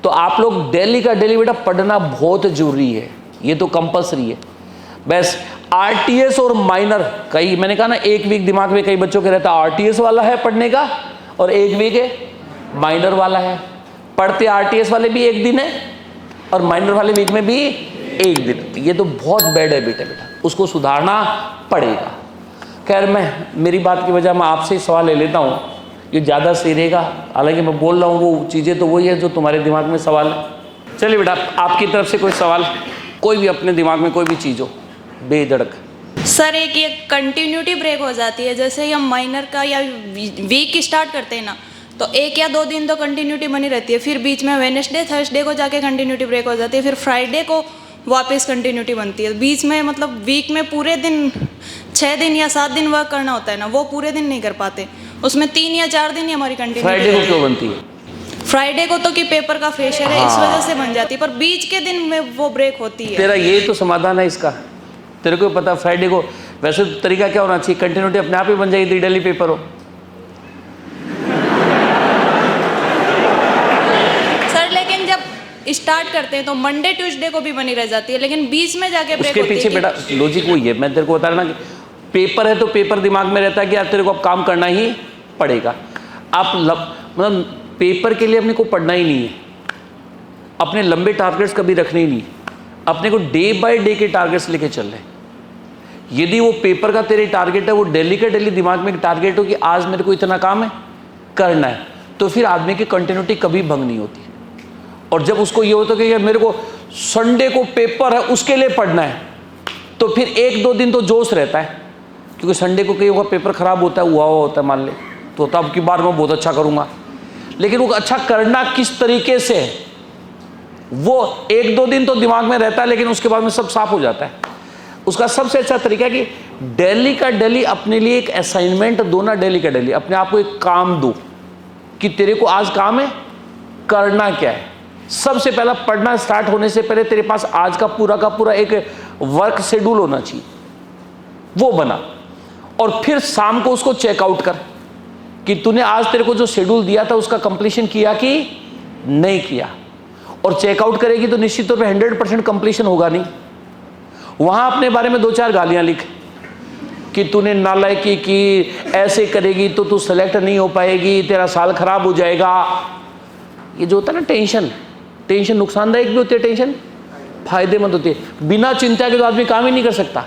[SPEAKER 2] तो आप लोग डेली का डेली बेटा पढ़ना बहुत जरूरी है, ये तो कंपलसरी है। बस आरटीएस और माइनर, कई मैंने कहा ना एक वीक दिमाग में कई बच्चों के रहता है आरटीएस वाला है पढ़ने का और एक वीक है माइनर वाला है। पढ़ते आरटीएस वाले भी एक दिन है और माइनर वाले वीक में भी एक दिन। ये तो बहुत बैड है बेटा, उसको सुधारना पड़ेगा। खैर मेरी बात की वजह मैं आपसे सवाल ले लेता हूँ, ये ज़्यादा सही रहेगा। हालांकि मैं बोल रहा हूँ वो चीज़ें तो वही है जो तुम्हारे दिमाग में सवाल है। चलिए बेटा, आपकी तरफ से कोई सवाल, कोई भी अपने दिमाग में कोई भी चीज़ हो बेधड़क।
[SPEAKER 3] सर एक ये कंटिन्यूटी ब्रेक हो जाती है, जैसे हम माइनर का या वीक स्टार्ट करते हैं ना, तो 1 या 2 दिन तो कंटिन्यूटी बनी रहती है, फिर बीच में वेडनेसडे थर्सडे को जाके कंटिन्यूटी ब्रेक हो जाती है, फिर फ्राइडे को वापस कंटिन्यूटी बनती है। बीच में मतलब वीक में पूरे दिन 6 दिन या 7 दिन वर्क करना होता है ना, वो पूरे दिन नहीं कर पाते, उसमें 3 या 4 दिन ही हमारी कंटिन्यूटी।
[SPEAKER 2] फ्राइडे को क्यों बनती है?
[SPEAKER 3] फ्राइडे को तो कि पेपर का प्रेशर है, इस वजह से बन जाती है, पर बीच के दिन में वो ब्रेक होती है।
[SPEAKER 2] तेरा ये तो समाधान है इसका, तेरे को पता फ्राइडे को। वैसे तो तरीका क्या होना चाहिए, कंटिन्यूटी अपने आप ही बन जाएगी, डेली पेपर हो।
[SPEAKER 3] स्टार्ट करते हैं तो मंडे ट्यूसडे को भी बनी रह जाती है, लेकिन बीच में जाके ब्रेक
[SPEAKER 2] उसके
[SPEAKER 3] होती
[SPEAKER 2] पीछे
[SPEAKER 3] है
[SPEAKER 2] बेटा लॉजिक वही है, मैं तेरे को बता रहा ना कि पेपर है तो पेपर दिमाग में रहता है कि यार तेरे को अब काम करना ही पड़ेगा। आप मतलब पेपर के लिए अपने को पढ़ना ही नहीं है, अपने लंबे टारगेट्स कभी रखने ही नहीं, अपने को डे बाय डे के टारगेट्स लेके चल रहे। यदि वो पेपर का तेरे टारगेट है, वो डेली का डेली दिमाग में टारगेट हो कि आज मेरे को इतना काम है करना है, तो फिर आदमी की कंटिन्यूटी कभी भंग नहीं होती। और जब उसको ये होता है कि मेरे को संडे को पेपर है उसके लिए पढ़ना है, तो फिर 1-2 दिन तो जोश रहता है, क्योंकि संडे को कहीं होगा पेपर खराब होता है, हुआ होता है मान ले, तो अब की बार मैं बहुत अच्छा करूँगा। लेकिन वो अच्छा करना किस तरीके से है, वो 1-2 दिन तो दिमाग में रहता है, लेकिन उसके बाद में सब साफ हो जाता है। उसका सबसे अच्छा तरीका है कि डेली का डेली अपने लिए एक असाइनमेंट दो ना, डेली का डेली अपने आप को एक काम दो कि तेरे को आज काम है, करना क्या है। सबसे पहला पढ़ना स्टार्ट होने से पहले तेरे पास आज का पूरा एक वर्क शेड्यूल होना चाहिए, वो बना, और फिर शाम को उसको चेकआउट कर कि तूने आज तेरे को जो शेड्यूल दिया था उसका कंप्लीशन किया कि नहीं किया। और चेकआउट करेगी तो निश्चित तौर पे 100% कंप्लीशन होगा नहीं। वहां अपने बारे में 2-4 गालियां लिख कि तूने नालायकी की, ऐसे करेगी तो तू सेलेक्ट नहीं हो पाएगी, तेरा साल खराब हो जाएगा। ये जो होता है ना टेंशन नुकसानदायक भी होती है, टेंशन फायदेमंद होती है। बिना चिंता के तो आदमी काम ही नहीं कर सकता,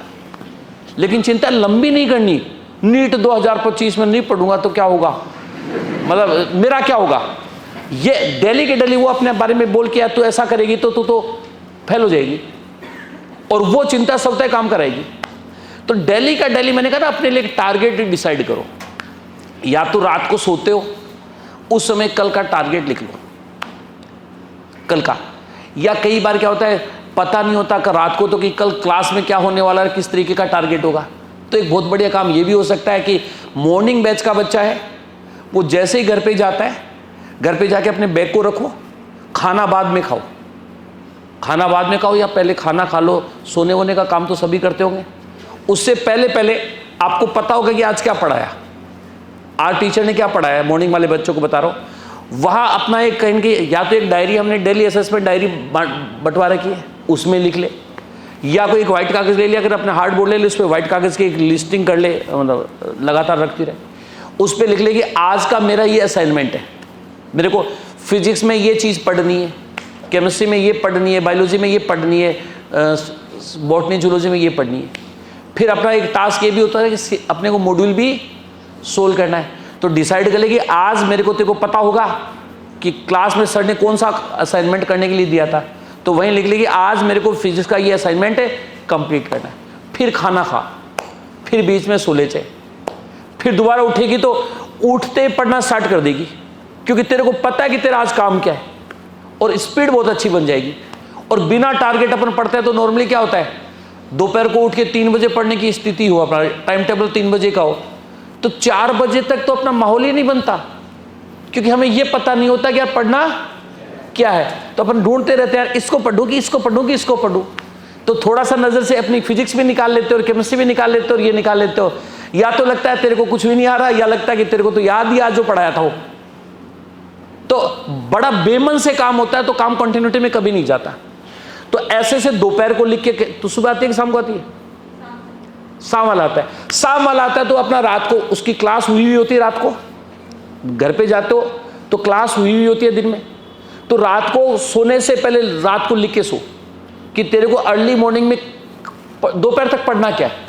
[SPEAKER 2] लेकिन चिंता लंबी नहीं करनी। नीट 2025 में नहीं पढ़ूंगा तो क्या होगा, मतलब मेरा क्या होगा, ये डेली के डेली वो अपने बारे में बोल के तू ऐसा करेगी तो तू तो फेल हो जाएगी, और वो चिंता सब तय काम कराएगी। तो डेली का डेली मैंने कहा ना अपने लिए टारगेट डिसाइड करो। या तो रात को सोते हो उस समय कल का टारगेट लिख लो, कल का। या कई बार क्या होता है पता नहीं होता कि रात को तो कि कल क्लास में क्या होने वाला है, किस तरीके का टारगेट होगा। तो एक बहुत बढ़िया काम ये भी हो सकता है कि मॉर्निंग बैच का बच्चा है, वो जैसे ही घर पे जाता है, घर पे जाके अपने बैग को रखो, खाना बाद में खाओ, खाना बाद में खाओ या पहले खाना खा लो। सोने वोने का काम तो सभी करते होंगे, उससे पहले आपको पता होगा कि आज क्या पढ़ाया, आज टीचर ने क्या पढ़ाया। मॉर्निंग वाले बच्चों को बता रहा हूँ, वहाँ अपना एक कहीं की या तो एक डायरी, हमने डेली असेसमेंट डायरी बंटवा रखी है, उसमें लिख ले, या कोई एक वाइट कागज़ ले लिया, अगर अपने हार्ड बोर्ड ले ले, उस पर वाइट कागज़ की एक लिस्टिंग कर ले, मतलब लगातार रखती रहे, उस पर लिख ले कि आज का मेरा ये असाइनमेंट है, मेरे को फिजिक्स में ये चीज़ पढ़नी है, केमिस्ट्री में ये पढ़नी है, बायोलॉजी में ये पढ़नी है, बॉटनी जूलॉजी में ये पढ़नी है। फिर अपना एक टास्क ये भी होता है कि अपने को मॉड्यूल भी सोल्व करना है। तो डिसाइड कर ले कि आज मेरे को तेरे को पता होगा कि क्लास में सर ने कौन सा असाइनमेंट करने के लिए दिया था, तो वहीं लिख ले कि आज मेरे को फिजिक्स का ये असाइनमेंट है कंप्लीट करना है। फिर खाना खा, फिर बीच में सो ले जाए, फिर दोबारा उठेगी तो उठते पढ़ना स्टार्ट कर देगी, क्योंकि तेरे को पता है कि तेरा आज काम क्या है, और स्पीड बहुत अच्छी बन जाएगी। और बिना टारगेट अपन पढ़ते हैं तो नॉर्मली क्या होता है, दोपहर को उठ के 3 बजे पढ़ने की स्थिति हो, अपना टाइम टेबल 3 बजे का हो, तो 4 बजे तक तो अपना माहौल ही नहीं बनता, क्योंकि हमें ये पता नहीं होता कि यार पढ़ना क्या है। तो अपन ढूंढते रहते हैं यार इसको पढ़ूँ कि इसको पढ़ूँ कि इसको पढ़ूँ। तो थोड़ा सा नज़र से अपनी फिजिक्स भी निकाल लेते हो और केमिस्ट्री भी निकाल लेते हो और ये निकाल लेते हो। या तो लगता है तेरे को कुछ भी नहीं आ रहा, या लगता है कि तेरे को तो याद ही आज जो पढ़ाया था वो। तो बड़ा बेमन से काम होता है, तो काम कंटिन्यूटी में कभी नहीं जाता। तो ऐसे से दोपहर को लिख के, तो सुबह आती है कि शाम को आती है, शाम वाला आता है, शाम वाला आता है तो अपना रात को उसकी क्लास हुई होती है, रात को घर पे जाते हो तो क्लास हुई होती है दिन में, तो रात को सोने से पहले रात को लिख के सो कि तेरे को अर्ली मॉर्निंग में दोपहर तक पढ़ना क्या है।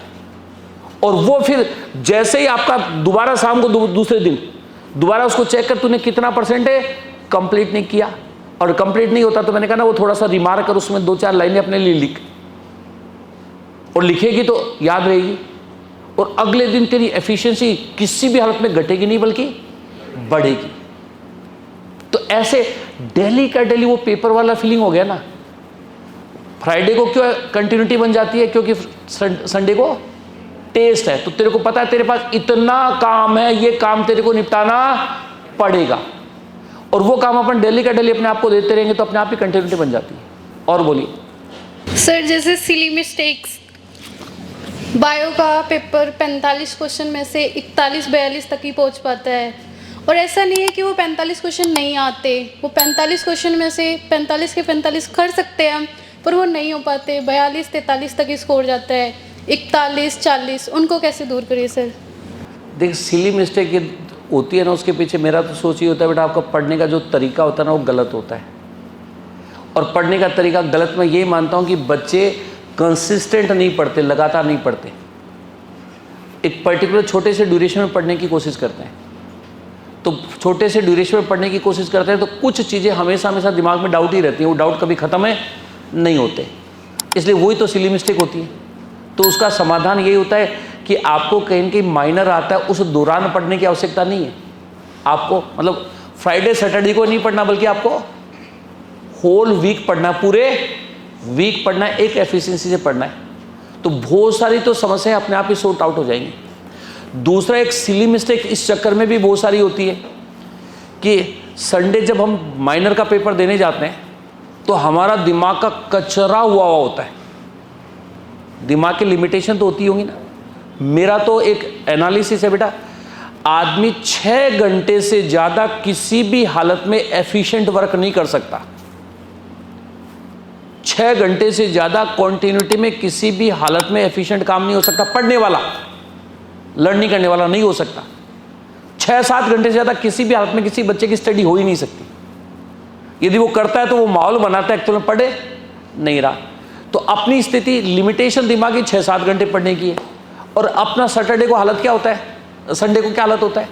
[SPEAKER 2] और वो फिर जैसे ही आपका दोबारा शाम को दूसरे दिन दोबारा उसको चेक कर तूने कितना % है कंप्लीट नहीं किया, और कंप्लीट नहीं होता तो मैंने कहा ना वो थोड़ा सा रिमार्क कर, उसमें 2-4 लाइनें अपने लिए लिख, और लिखेगी तो याद रहेगी, और अगले दिन तेरी एफिशिएंसी किसी भी हालत में घटेगी नहीं बल्कि बढ़ेगी। तो ऐसे डेली का डेली वो पेपर वाला फीलिंग हो गया ना। फ्राइडे को क्यों कंटिन्यूटी बन जाती है, क्योंकि संडे को टेस्ट है, तो तेरे को पता है तेरे पास इतना काम है, ये काम तेरे को निपटाना पड़ेगा, और वो काम अपन डेली का डेली अपने आप को देते रहेंगे तो अपने आप ही कंटिन्यूटी बन जाती है। और बोलिए
[SPEAKER 4] सर, जैसे सिली मिस्टेक्स, बायो का पेपर 45 क्वेश्चन में से 41-42 तक ही पहुंच पाता है, और ऐसा नहीं है कि वो 45 क्वेश्चन नहीं आते, वो 45 क्वेश्चन में से 45 के 45 कर सकते हैं हम, पर वो नहीं हो पाते। 42-43 तक स्कोर जाता है, 41-40, उनको कैसे दूर करिए सर?
[SPEAKER 2] देख, सिली मिस्टेक ये होती है ना, उसके पीछे मेरा तो सोच ये होता है बेटा, आपका पढ़ने का जो तरीका होता है ना वो गलत होता है। और पढ़ने का तरीका गलत मैं ये मानता हूँ कि बच्चे कंसिस्टेंट नहीं पढ़ते, लगातार नहीं पढ़ते, एक पर्टिकुलर छोटे से ड्यूरेशन में पढ़ने की कोशिश करते हैं। तो छोटे से ड्यूरेशन में पढ़ने की कोशिश करते हैं तो कुछ चीज़ें हमेशा हमेशा दिमाग में डाउट ही रहती हैं, वो डाउट कभी ख़त्म है नहीं होते, इसलिए वही तो सिली मिस्टेक होती है। तो उसका समाधान यही होता है कि आपको कहीं ना कहीं माइनर आता है, उस दौरान पढ़ने की आवश्यकता नहीं है आपको, मतलब फ्राइडे सैटरडे को नहीं पढ़ना, बल्कि आपको होल वीक पढ़ना, पूरे वीक पढ़ना है, एक एफिशिएंसी से पढ़ना है। तो बहुत सारी तो समस्याएं अपने आप ही सॉर्ट आउट हो जाएंगी। दूसरा, एक सिली मिस्टेक इस चक्कर में भी बहुत सारी होती है कि संडे जब हम माइनर का पेपर देने जाते हैं तो हमारा दिमाग का कचरा हुआ होता है। दिमाग की लिमिटेशन तो होती होंगी ना। मेरा तो एक एनालिसिस है बेटा, आदमी 6 घंटे से ज़्यादा किसी भी हालत में एफिशिएंट वर्क नहीं कर सकता। 6 घंटे से ज़्यादा कॉन्टिन्यूटी में किसी भी हालत में एफिशिएंट काम नहीं हो सकता। पढ़ने वाला, लर्निंग करने वाला नहीं हो सकता। 6-7 घंटे से ज़्यादा किसी भी हालत में किसी बच्चे की स्टडी हो ही नहीं सकती। यदि वो करता है तो वो माहौल बनाता है, एक्चुअल में पढ़े नहीं रहा। तो अपनी स्थिति, लिमिटेशन दिमाग की 6-7 घंटे पढ़ने की है। और अपना सैटरडे को हालत क्या होता है, संडे को क्या हालत होता है?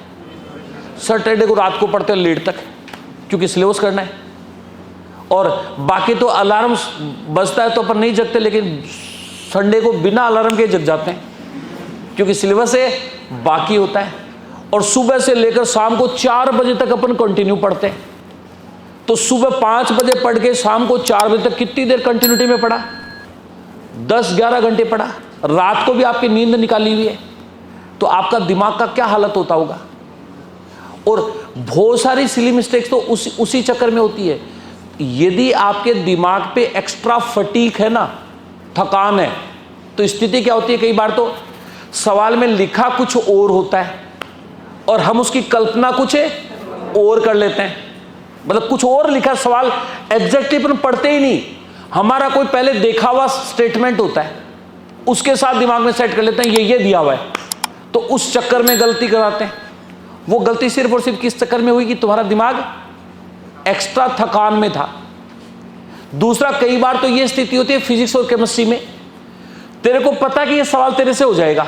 [SPEAKER 2] सैटरडे को रात को पढ़ते हैं लेट तक, क्योंकि सिलेबस करना है। और बाकी तो अलार्म बजता है तो अपन नहीं जगते, लेकिन संडे को बिना अलार्म के जग जाते हैं, क्योंकि सिलेबस है, बाकी होता है। और सुबह से लेकर शाम को 4 बजे तक अपन कंटिन्यू पढ़ते हैं। तो सुबह 5 बजे पढ़ के शाम को 4 बजे तक कितनी देर कंटिन्यूटी में पढ़ा? 10-11 घंटे पढ़ा। रात को भी आपकी नींद निकाली हुई है, तो आपका दिमाग का क्या हालत होता होगा। और बहुत सारी सिली मिस्टेक्स तो उसी चक्कर में होती है। यदि आपके दिमाग पे एक्स्ट्रा फटीक है ना, थकान है, तो स्थिति क्या होती है, कई बार तो सवाल में लिखा कुछ और होता है और हम उसकी कल्पना कुछ और कर लेते हैं। मतलब कुछ और लिखा सवाल एग्जैक्टली अपन पढ़ते ही नहीं, हमारा कोई पहले देखा हुआ स्टेटमेंट होता है, उसके साथ दिमाग में सेट कर लेते हैं ये दिया हुआ है, तो उस चक्कर में गलती कराते हैं। वो गलती सिर्फ और सिर्फ किस चक्कर में हुई कि तुम्हारा दिमाग एक्स्ट्रा थकान में था। दूसरा, कई बार तो ये स्थिति होती है फिजिक्स और केमिस्ट्री में, तेरे को पता कि ये सवाल तेरे से हो जाएगा,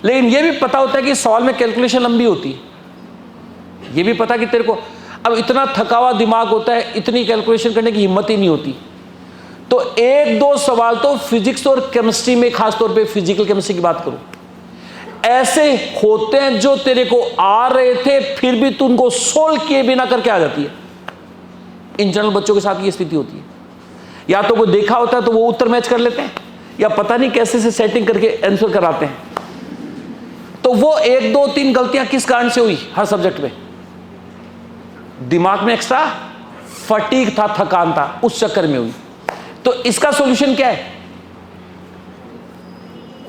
[SPEAKER 2] लेकिन ये भी पता होता है कि सवाल में कैलकुलेशन लंबी होती है। ये भी पता कि तेरे को अब इतना थका हुआ दिमाग होता है, इतनी कैलकुलेशन करने की हिम्मत ही नहीं होती। तो 1-2 सवाल तो फिजिक्स और केमिस्ट्री में, खासतौर पे फिजिकल केमिस्ट्री की बात करूं, ऐसे होते हैं जो तेरे को आ रहे थे फिर भी तू उनको सोल्व किए बिना करके आ जाती है। इन जनरल बच्चों के साथ ये स्थिति होती है। या तो वो देखा होता है तो वो उत्तर मैच कर लेते हैं, या पता नहीं कैसे से सेटिंग करके आंसर कराते हैं। तो वो 1-2-3 गलतियां किस कारण से हुई? हर सब्जेक्ट में दिमाग में एक्स्ट्रा फटीग था, थकान था, उस चक्कर में हुई। तो इसका सॉल्यूशन क्या है?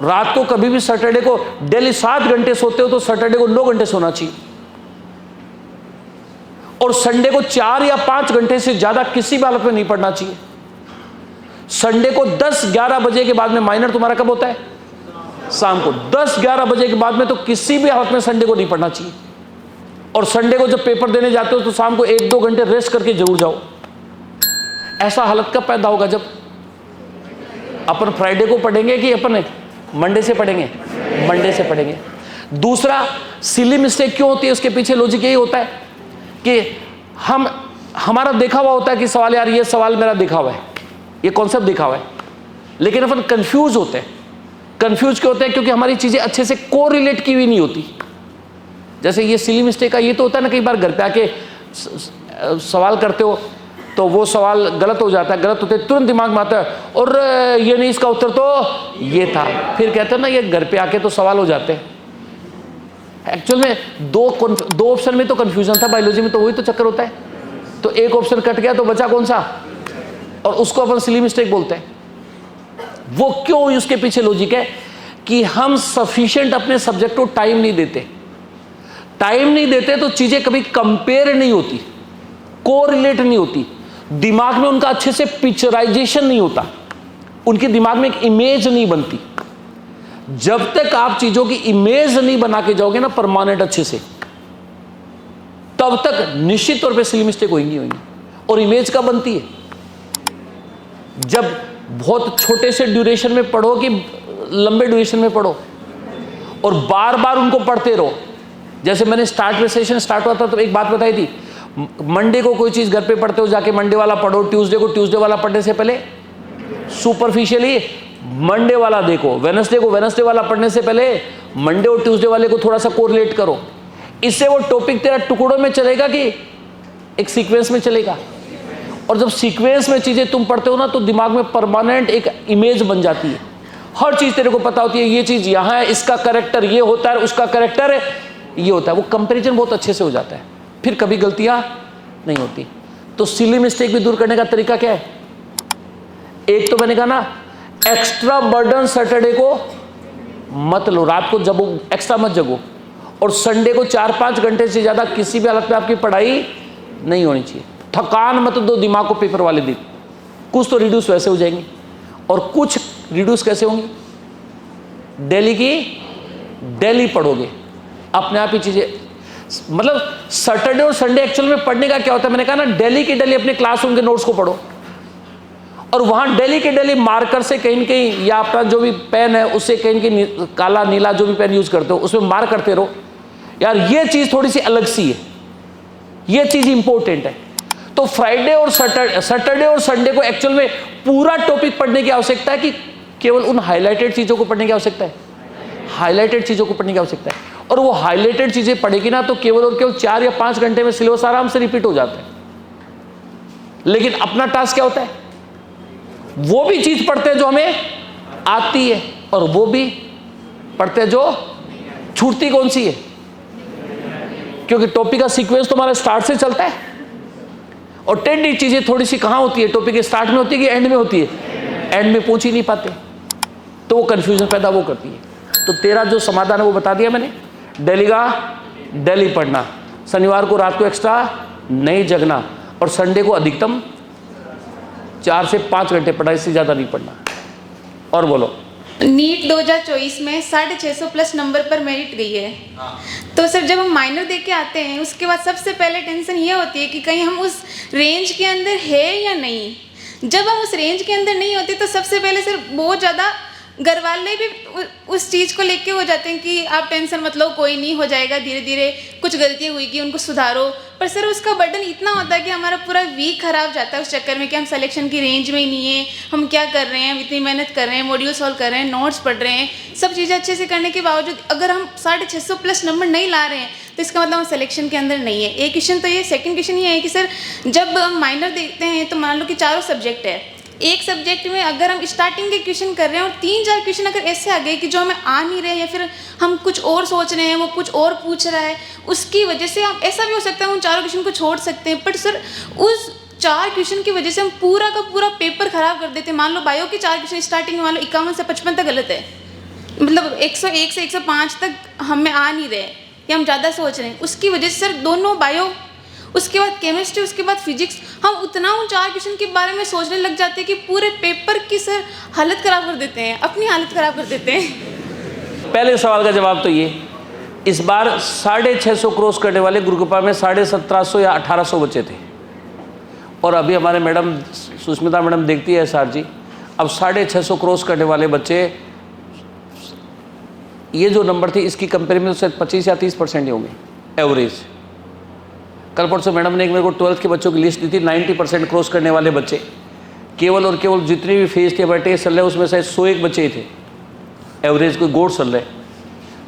[SPEAKER 2] रात को कभी भी, सैटरडे को डेली 7 घंटे सोते हो तो सैटरडे को 9 घंटे सोना चाहिए, और संडे को 4 या 5 घंटे से ज्यादा किसी भी हालत में नहीं पढ़ना चाहिए। संडे को 10-11 बजे के बाद में, माइनर तुम्हारा कब होता है? शाम को 10-11 बजे के बाद में, तो किसी भी हालत में संडे को नहीं पढ़ना चाहिए। और संडे को जब पेपर देने जाते हो तो शाम को 1-2 घंटे रेस्ट करके जरूर जाओ। ऐसा हालत कब पैदा होगा? जब अपन फ्राइडे को पढ़ेंगे कि अपन मंडे से पढ़ेंगे? मंडे से पढ़ेंगे। दूसरा, सिली मिस्टेक क्यों होती है, उसके पीछे लॉजिक यही होता है कि हमारा देखा हुआ होता है कि सवाल, यार ये सवाल मेरा देखा हुआ है, ये कॉन्सेप्ट देखा हुआ है, लेकिन अपन कंफ्यूज होते हैं। कंफ्यूज क्यों होते हैं? क्योंकि हमारी चीजें अच्छे से कोरिलेट की हुई नहीं होती। जैसे ये सिली मिस्टेक का ये तो होता है ना, कई बार घर पे आके सवाल करते हो तो वो सवाल गलत हो जाता है, गलत होते तुरंत दिमाग में आता है, और ये नहीं, इसका उत्तर तो ये था। फिर कहते हैं ना, ये घर पे आके तो सवाल हो जाते हैं। एक्चुअल में दो ऑप्शन में तो कंफ्यूजन था, बायोलॉजी में तो वही तो चक्कर होता है। तो एक ऑप्शन कट गया तो बचा कौन सा, और उसको अपन सिली मिस्टेक बोलते हैं। वो क्यों हुई, उसके पीछे लॉजिक है कि हम सफिशिएंट अपने सब्जेक्ट को टाइम नहीं देते। टाइम नहीं देते तो चीज़ें कभी कंपेयर नहीं होती, कोरिलेट नहीं होती, दिमाग में उनका अच्छे से पिक्चराइजेशन नहीं होता, उनके दिमाग में एक इमेज नहीं बनती। जब तक आप चीज़ों की इमेज नहीं बना के जाओगे ना परमानेंट अच्छे से, तब तक निश्चित तौर पे सिली मिस्टेक होंगी। और इमेज कब बनती है? जब बहुत छोटे से ड्यूरेशन में पढ़ो कि लंबे ड्यूरेशन में पढ़ो, और बार बार उनको पढ़ते रहो। जैसे मैंने स्टार्ट में सेशन स्टार्ट हुआ था तो एक बात बताई थी, मंडे को कोई चीज़ घर पे पढ़ते हो, जाके मंडे वाला पढ़ो, ट्यूसडे को ट्यूसडे वाला पढ़ने से पहले सुपरफिशियली मंडे वाला देखो, वेडनेसडे को वेडनेसडे वाला पढ़ने से पहले मंडे और ट्यूसडे वाले को थोड़ा सा कोरिलेट करो। इससे वो टॉपिक तेरा टुकड़ों में चलेगा कि एक सीक्वेंस में चलेगा। और जब सीक्वेंस में चीज़ें तुम पढ़ते हो ना तो दिमाग में परमानेंट एक इमेज बन जाती है, हर चीज़ तेरे को पता होती है, ये चीज़ यहाँ है, इसका करेक्टर ये होता है, उसका करेक्टर ये होता है। वो कंपैरिजन बहुत अच्छे से हो जाता है, फिर कभी गलतियाँ नहीं होती। तो सिली मिस्टेक भी दूर करने का तरीका क्या है? एक तो मैंने कहा ना, एक्स्ट्रा बर्डन सैटरडे को मत लो, रात को जगो, एक्स्ट्रा मत जगो, और संडे को 4-5 घंटे से ज़्यादा किसी भी हालत में आपकी पढ़ाई नहीं होनी चाहिए। थकान मत दो दिमाग को पेपर वाले दिन, कुछ तो रिड्यूस वैसे हो जाएंगे और कुछ रिड्यूस कैसे होंगी? डेली की डेली पढ़ोगे, अपने आप ही चीज़ें, मतलब सैटरडे और संडे एक्चुअल में पढ़ने का क्या होता है? मैंने कहा ना, डेली के डेली अपने क्लासरूम के नोट्स को पढ़ो, और वहाँ डेली के डेली मार्कर से कहीं न कहीं, या अपना जो भी पेन है उससे कहीं न कहीं काला नीला जो भी पेन यूज़ करते हो उसमें मार्क करते रहो, यार ये चीज़ थोड़ी सी अलग सी है, ये चीज़ इंपॉर्टेंट है। तो फ्राइडे और सैटरडे और संडे को एक्चुअल में पूरा टॉपिक पढ़ने की आवश्यकता है कि केवल उन हाईलाइटेड चीज़ों को पढ़ने की आवश्यकता है? हाईलाइटेड चीज़ों को पढ़ने की आवश्यकता है। और वो हाईलाइटेड चीज़ें पढ़ेगी ना तो केवल और केवल 4 या 5 घंटे में सिलेबस आराम से रिपीट हो जाता है। लेकिन अपना टास्क क्या होता है? वो भी चीज़ पढ़ते हैं जो हमें आती है, और वो भी पढ़ते हैं जो छूटती कौन सी है, क्योंकि टॉपिक का सीक्वेंस तो हमारा स्टार्ट से चलता है, और टेढ़ी चीज़ें थोड़ी सी कहाँ होती है? टॉपिक के स्टार्ट में होती है कि एंड में होती है? एंड में पहुँच ही नहीं पाते, तो वो कन्फ्यूजन पैदा वो करती है। तो तेरा जो समाधान है वो बता दिया मैंने, डेली का डेली पढ़ना, शनिवार को रात को एक्स्ट्रा नहीं जगना, और संडे को अधिकतम 4 से 5 घंटे पढ़ना, इससे ज़्यादा नहीं पढ़ना। और बोलो।
[SPEAKER 5] नीट 2024 में 650 प्लस नंबर पर मेरिट गई है। तो सर जब हम माइनर दे के आते हैं उसके बाद सबसे पहले टेंशन ये होती है कि कहीं हम उस रेंज के अंदर है या नहीं। जब हम उस रेंज के अंदर नहीं होते तो सबसे पहले सर बहुत ज़्यादा घर वाले भी उस चीज़ को लेके हो जाते हैं कि आप टेंशन मत लो, कोई नहीं, हो जाएगा, धीरे धीरे कुछ गलतियाँ हुई कि उनको सुधारो। पर सर उसका बर्डन इतना होता है कि हमारा पूरा वीक खराब जाता है उस चक्कर में कि हम सिलेक्शन की रेंज में ही नहीं है, हम क्या कर रहे हैं, हम इतनी मेहनत कर रहे हैं, मॉड्यूल सॉल्व कर रहे हैं, नोट्स पढ़ रहे हैं, सब चीज़ें अच्छे से करने के बावजूद अगर हम 650 प्लस नंबर नहीं ला रहे हैं तो इसका मतलब हम सिलेक्शन के अंदर नहीं है। एक क्वेश्चन तो ये, सेकंड क्वेश्चन ये है कि सर जब हम माइनर देखते हैं तो मान लो कि 4 सब्जेक्ट है, एक सब्जेक्ट में अगर हम स्टार्टिंग के क्वेश्चन कर रहे हैं और 3-4 क्वेश्चन अगर ऐसे आ गए कि जो हमें आ नहीं रहे, या फिर हम कुछ और सोच रहे हैं, वो कुछ और पूछ रहा है, उसकी वजह से हम, ऐसा भी हो सकता है उन 4 क्वेश्चन को छोड़ सकते हैं। बट सर उस 4 क्वेश्चन की वजह से हम पूरा का पूरा पेपर खराब कर देते हैं। मान लो बायो के 4 क्वेश्चन स्टार्टिंग में मान लो 51 से 55 तक गलत है, मतलब 101 से 105 तक हमें आ नहीं रहे, या हम ज़्यादा सोच रहे हैं, उसकी वजह से सर दोनों बायो, उसके बाद केमिस्ट्री, उसके बाद फिजिक्स, हम उतना उन 4 क्वेश्चन के बारे में सोचने लग जाते हैं कि पूरे पेपर की सर हालत ख़राब कर देते हैं, अपनी हालत ख़राब कर देते हैं।
[SPEAKER 2] पहले सवाल का जवाब तो ये, इस बार 650 क्रॉस करने वाले गुरुकृपा में 1750 या 1800 बच्चे थे, और अभी हमारे मैडम सुष्मिता मैडम देखती है SR जी, अब 650 क्रॉस करने वाले बच्चे, ये जो नंबर थी इसकी कंपेयर में तो शायद 25 या 30% ही होंगे एवरेज। कल परसों मैडम ने एक मेरे को 12th के बच्चों की लिस्ट दी थी, 90% क्रॉस करने वाले बच्चे, केवल और केवल जितनी भी फेज थे बैठे चल रहे उसमें शायद 101 बच्चे ही थे एवरेज, कोई गोड चल रहे।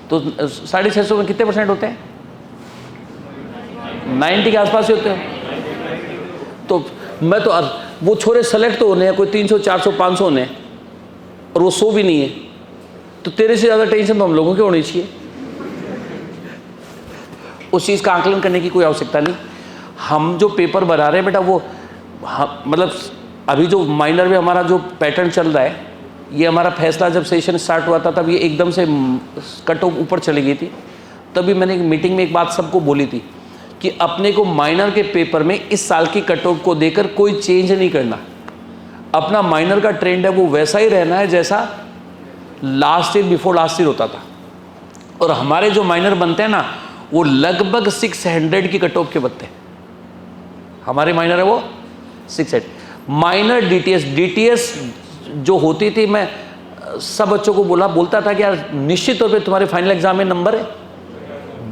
[SPEAKER 2] तो 650 में कितने % होते हैं? 90 के आसपास ही होते हैं। तो मैं तो वो छोरे सेलेक्ट तो होने हैं, कोई 300 400 500 होने, और वो 100 भी नहीं है, तो तेरे से ज़्यादा टेंशन तो हम लोगों की होनी चाहिए। उस चीज़ का आकलन करने की कोई आवश्यकता नहीं। हम जो पेपर बना रहे हैं बेटा, वो मतलब अभी जो माइनर में हमारा जो पैटर्न चल रहा है, ये हमारा फैसला जब सेशन स्टार्ट हुआ था तब ये एकदम से कट ऑफ ऊपर चली गई थी, तभी मैंने एक मीटिंग में एक बात सबको बोली थी कि अपने को माइनर के पेपर में इस साल की कट ऑफ को देकर कोई चेंज नहीं करना। अपना माइनर का ट्रेंड है वो वैसा ही रहना है जैसा last year before last year होता था। और हमारे जो माइनर बनते हैं ना वो लगभग 600 की कट ऑफ के बनते हैं। हमारे माइनर है वो 600। माइनर डीटीएस जो होती थी, मैं सब बच्चों को बोलता था कि यार निश्चित तौर पे तुम्हारे फाइनल एग्जाम में नंबर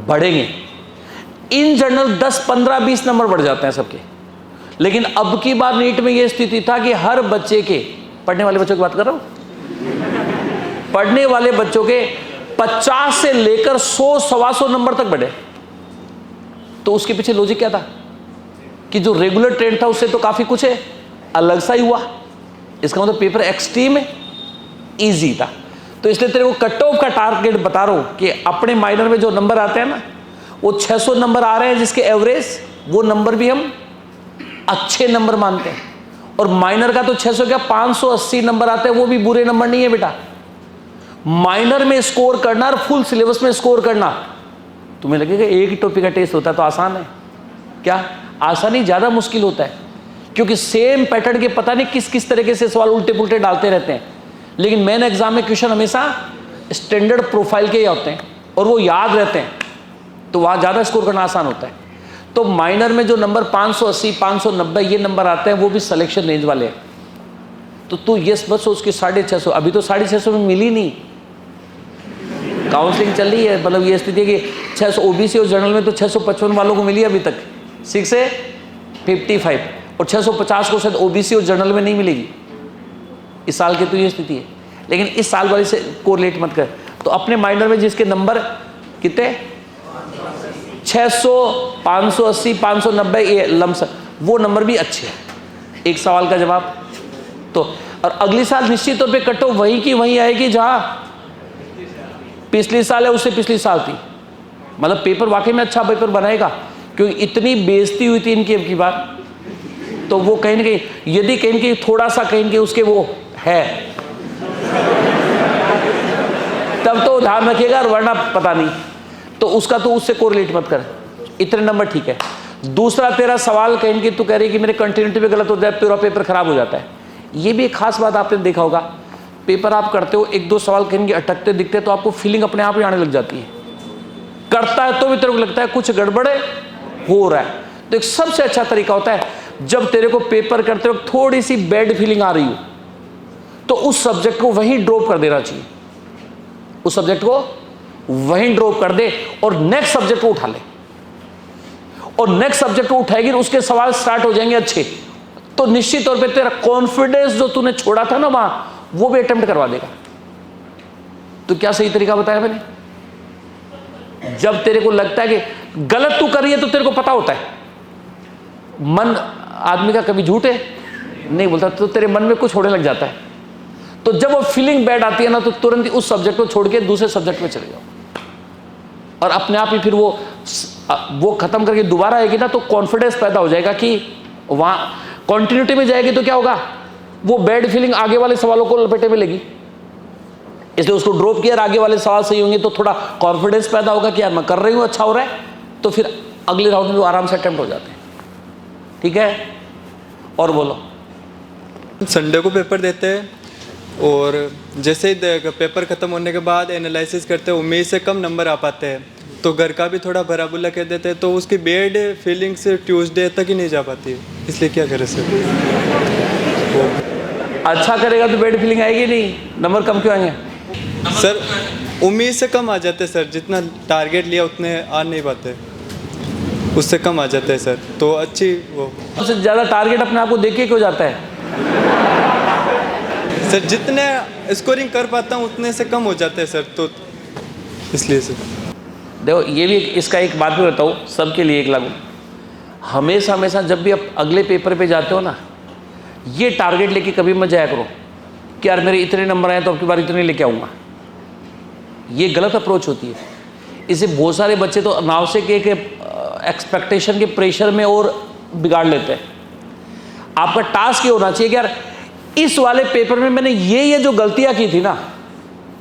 [SPEAKER 2] बढ़ेंगे। इन जनरल 10, 15, 20 नंबर बढ़ जाते हैं सबके। लेकिन अब की बार नीट में ये स्थिति था कि हर बच्चे के, पढ़ने वाले बच्चों की बात कर रहा हूं, पढ़ने वाले बच्चों के 50 से लेकर 100, 125 नंबर तक बढ़े। तो उसके पीछे लॉजिक क्या था कि जो रेगुलर ट्रेंड था उससे तो काफी कुछ है अलग सा ही हुआ। इसका मतलब पेपर एक्सट्रीम इजी था। तो इसलिए तेरे को कट ऑफ का टारगेट बता रहा हूं कि अपने माइनर में जो नंबर आते हैं ना वो 600 नंबर आ रहे हैं, जिसके एवरेज वो नंबर भी हम अच्छे नंबर मानते हैं। और माइनर का तो 600 क्या 580 नंबर आते हैं, वो भी बुरे नंबर नहीं है बेटा। माइनर में स्कोर करना और फुल सिलेबस में स्कोर करना, तुम्हें लगेगा एक ही टॉपिक का टेस्ट होता है तो आसान है क्या? आसान ही ज्यादा मुश्किल होता है, क्योंकि सेम पैटर्न के पता नहीं किस किस तरीके से सवाल उल्टे पुल्टे डालते रहते हैं। लेकिन मेन एग्जाम में क्वेश्चन हमेशा स्टैंडर्ड प्रोफाइल के ही होते हैं और वो याद रहते हैं, तो वहां ज्यादा स्कोर करना आसान होता है। तो माइनर में जो नंबर 580, 590 ये नंबर आते हैं वो भी सिलेक्शन रेंज वाले हैं। तो तू ये बस सोच के 650, अभी तो 650 में मिली नहीं, काउंसलिंग चल रही है। मतलब ये स्थिति है कि 600 ओबीसी और जनरल में तो 655 वालों को मिली अभी तक 6 से 55, और 650 को शायद ओबीसी और जनरल में नहीं मिलेगी इस साल की। तो ये स्थिति है। लेकिन इस साल वाले से कोरिलेट मत कर। तो अपने माइनर में जिसके नंबर कितने 600, 580, 590 ये लम्स, वो नंबर भी अच्छे हैं। एक सवाल का जवाब तो। और अगली साल निश्चित तौर पे कट ऑफ वही की वही आएगी जहां पिछले साल है उससे पिछली साल थी। मतलब पेपर वाकई में अच्छा पेपर बनाएगा, क्योंकि इतनी बेइज्जती हुई थी इनकी अब की बार। तो वो कहीं ना कहीं यदि कहीं ना कहीं थोड़ा सा कहीं ना कहीं उसके वो है तब तो ध्यान रखिएगा, वरना पता नहीं। तो उसका तो उससे कोरिलेट मत कर, इतने नंबर ठीक है। दूसरा तेरा सवाल कहीं कि तू कह रही कि मेरे कंटिन्यूटी पे गलत हो जाए, पूरा पेपर खराब हो जाता है। ये भी एक खास बात आपने देखा होगा, पेपर आप करते हो, एक दो सवाल कहीं अटकते दिखते तो आपको फीलिंग अपने आप ही आने लग जाती है। करता है तो भी तेरे को लगता है कुछ गड़बड़े हो रहा है। तो एक सबसे अच्छा तरीका होता है जब तेरे को पेपर करते वक्त थोड़ी सी बैड फीलिंग आ रही हो तो उस सब्जेक्ट को वहीं ड्रॉप कर देना चाहिए। उस सब्जेक्ट को वहीं ड्रॉप कर दे और नेक्स्ट सब्जेक्ट को उठा ले। और नेक्स्ट सब्जेक्ट को उठाएगी उसके सवाल स्टार्ट हो जाएंगे अच्छे। तो निश्चित तौर पे तेरा कॉन्फिडेंस जो तूने छोड़ा था ना वहां, वो भी अटेम्प्ट करवा देगा। तो क्या सही तरीका बताया मैंने? जब तेरे को लगता है कि गलत तू कर रही है तो तेरे को पता होता है, मन आदमी का कभी झूठ है नहीं बोलता, तो तेरे मन में कुछ होने लग जाता है। तो जब वो फीलिंग बैड आती है ना तो तुरंत ही उस सब्जेक्ट को छोड़ के दूसरे सब्जेक्ट में चले जाओ, और अपने आप ही फिर वो खत्म करके दोबारा आएगी ना तो कॉन्फिडेंस पैदा हो जाएगा कि वहां कंटिन्यूटी में जाएगी। तो क्या होगा, वो बैड फीलिंग आगे वाले सवालों को लपेटे में लेगी, इसलिए उसको ड्रॉप किया। आगे वाले सवाल सही होंगे तो थोड़ा कॉन्फिडेंस पैदा होगा कि यार मैं कर रही हूं, अच्छा हो रहा है। तो फिर अगले राउंड में वो आराम से अटेम्प्ट हो जाते हैं। ठीक है, और बोलो।
[SPEAKER 6] संडे को पेपर देते हैं और जैसे ही पेपर ख़त्म होने के बाद एनालिसिस करते हैं, उम्मीद से कम नंबर आ पाते हैं, तो घर का भी थोड़ा भरा बुला कह देते हैं, तो उसकी बैड फीलिंग्स ट्यूसडे तक ही नहीं जा पाती है। इसलिए क्या करें सर?
[SPEAKER 2] अच्छा करेगा तो बैड फीलिंग आएगी नहीं, नंबर कम क्यों आएंगे?
[SPEAKER 6] सर उम्मीद से कम आ जाते हैं सर, जितना टारगेट लिया उतने आ नहीं पाते, उससे कम आ जाते हैं सर। तो अच्छी वो
[SPEAKER 2] उससे ज़्यादा टारगेट अपने आप को देख के क्यों जाता है?
[SPEAKER 6] सर जितने स्कोरिंग कर पाता हूँ उतने से कम हो जाते हैं सर, तो इसलिए सर।
[SPEAKER 2] देखो ये भी इसका एक बात भी बताऊँ सबके लिए एक लागू, हमेशा हमेशा जब भी आप अगले पेपर पे जाते हो ना, ये टारगेट लेके कभी मत जाया करो कि यार मेरे इतने नंबर आए तो अब की बार इतने लेके आऊँगा। ये गलत अप्रोच होती है। इससे बहुत सारे बच्चे तो अनावश्यक के एक्सपेक्टेशन के प्रेशर में और बिगाड़ लेते हैं। आपका टास्क ये होना चाहिए कि यार इस वाले पेपर में मैंने ये जो गलतियां की थी ना,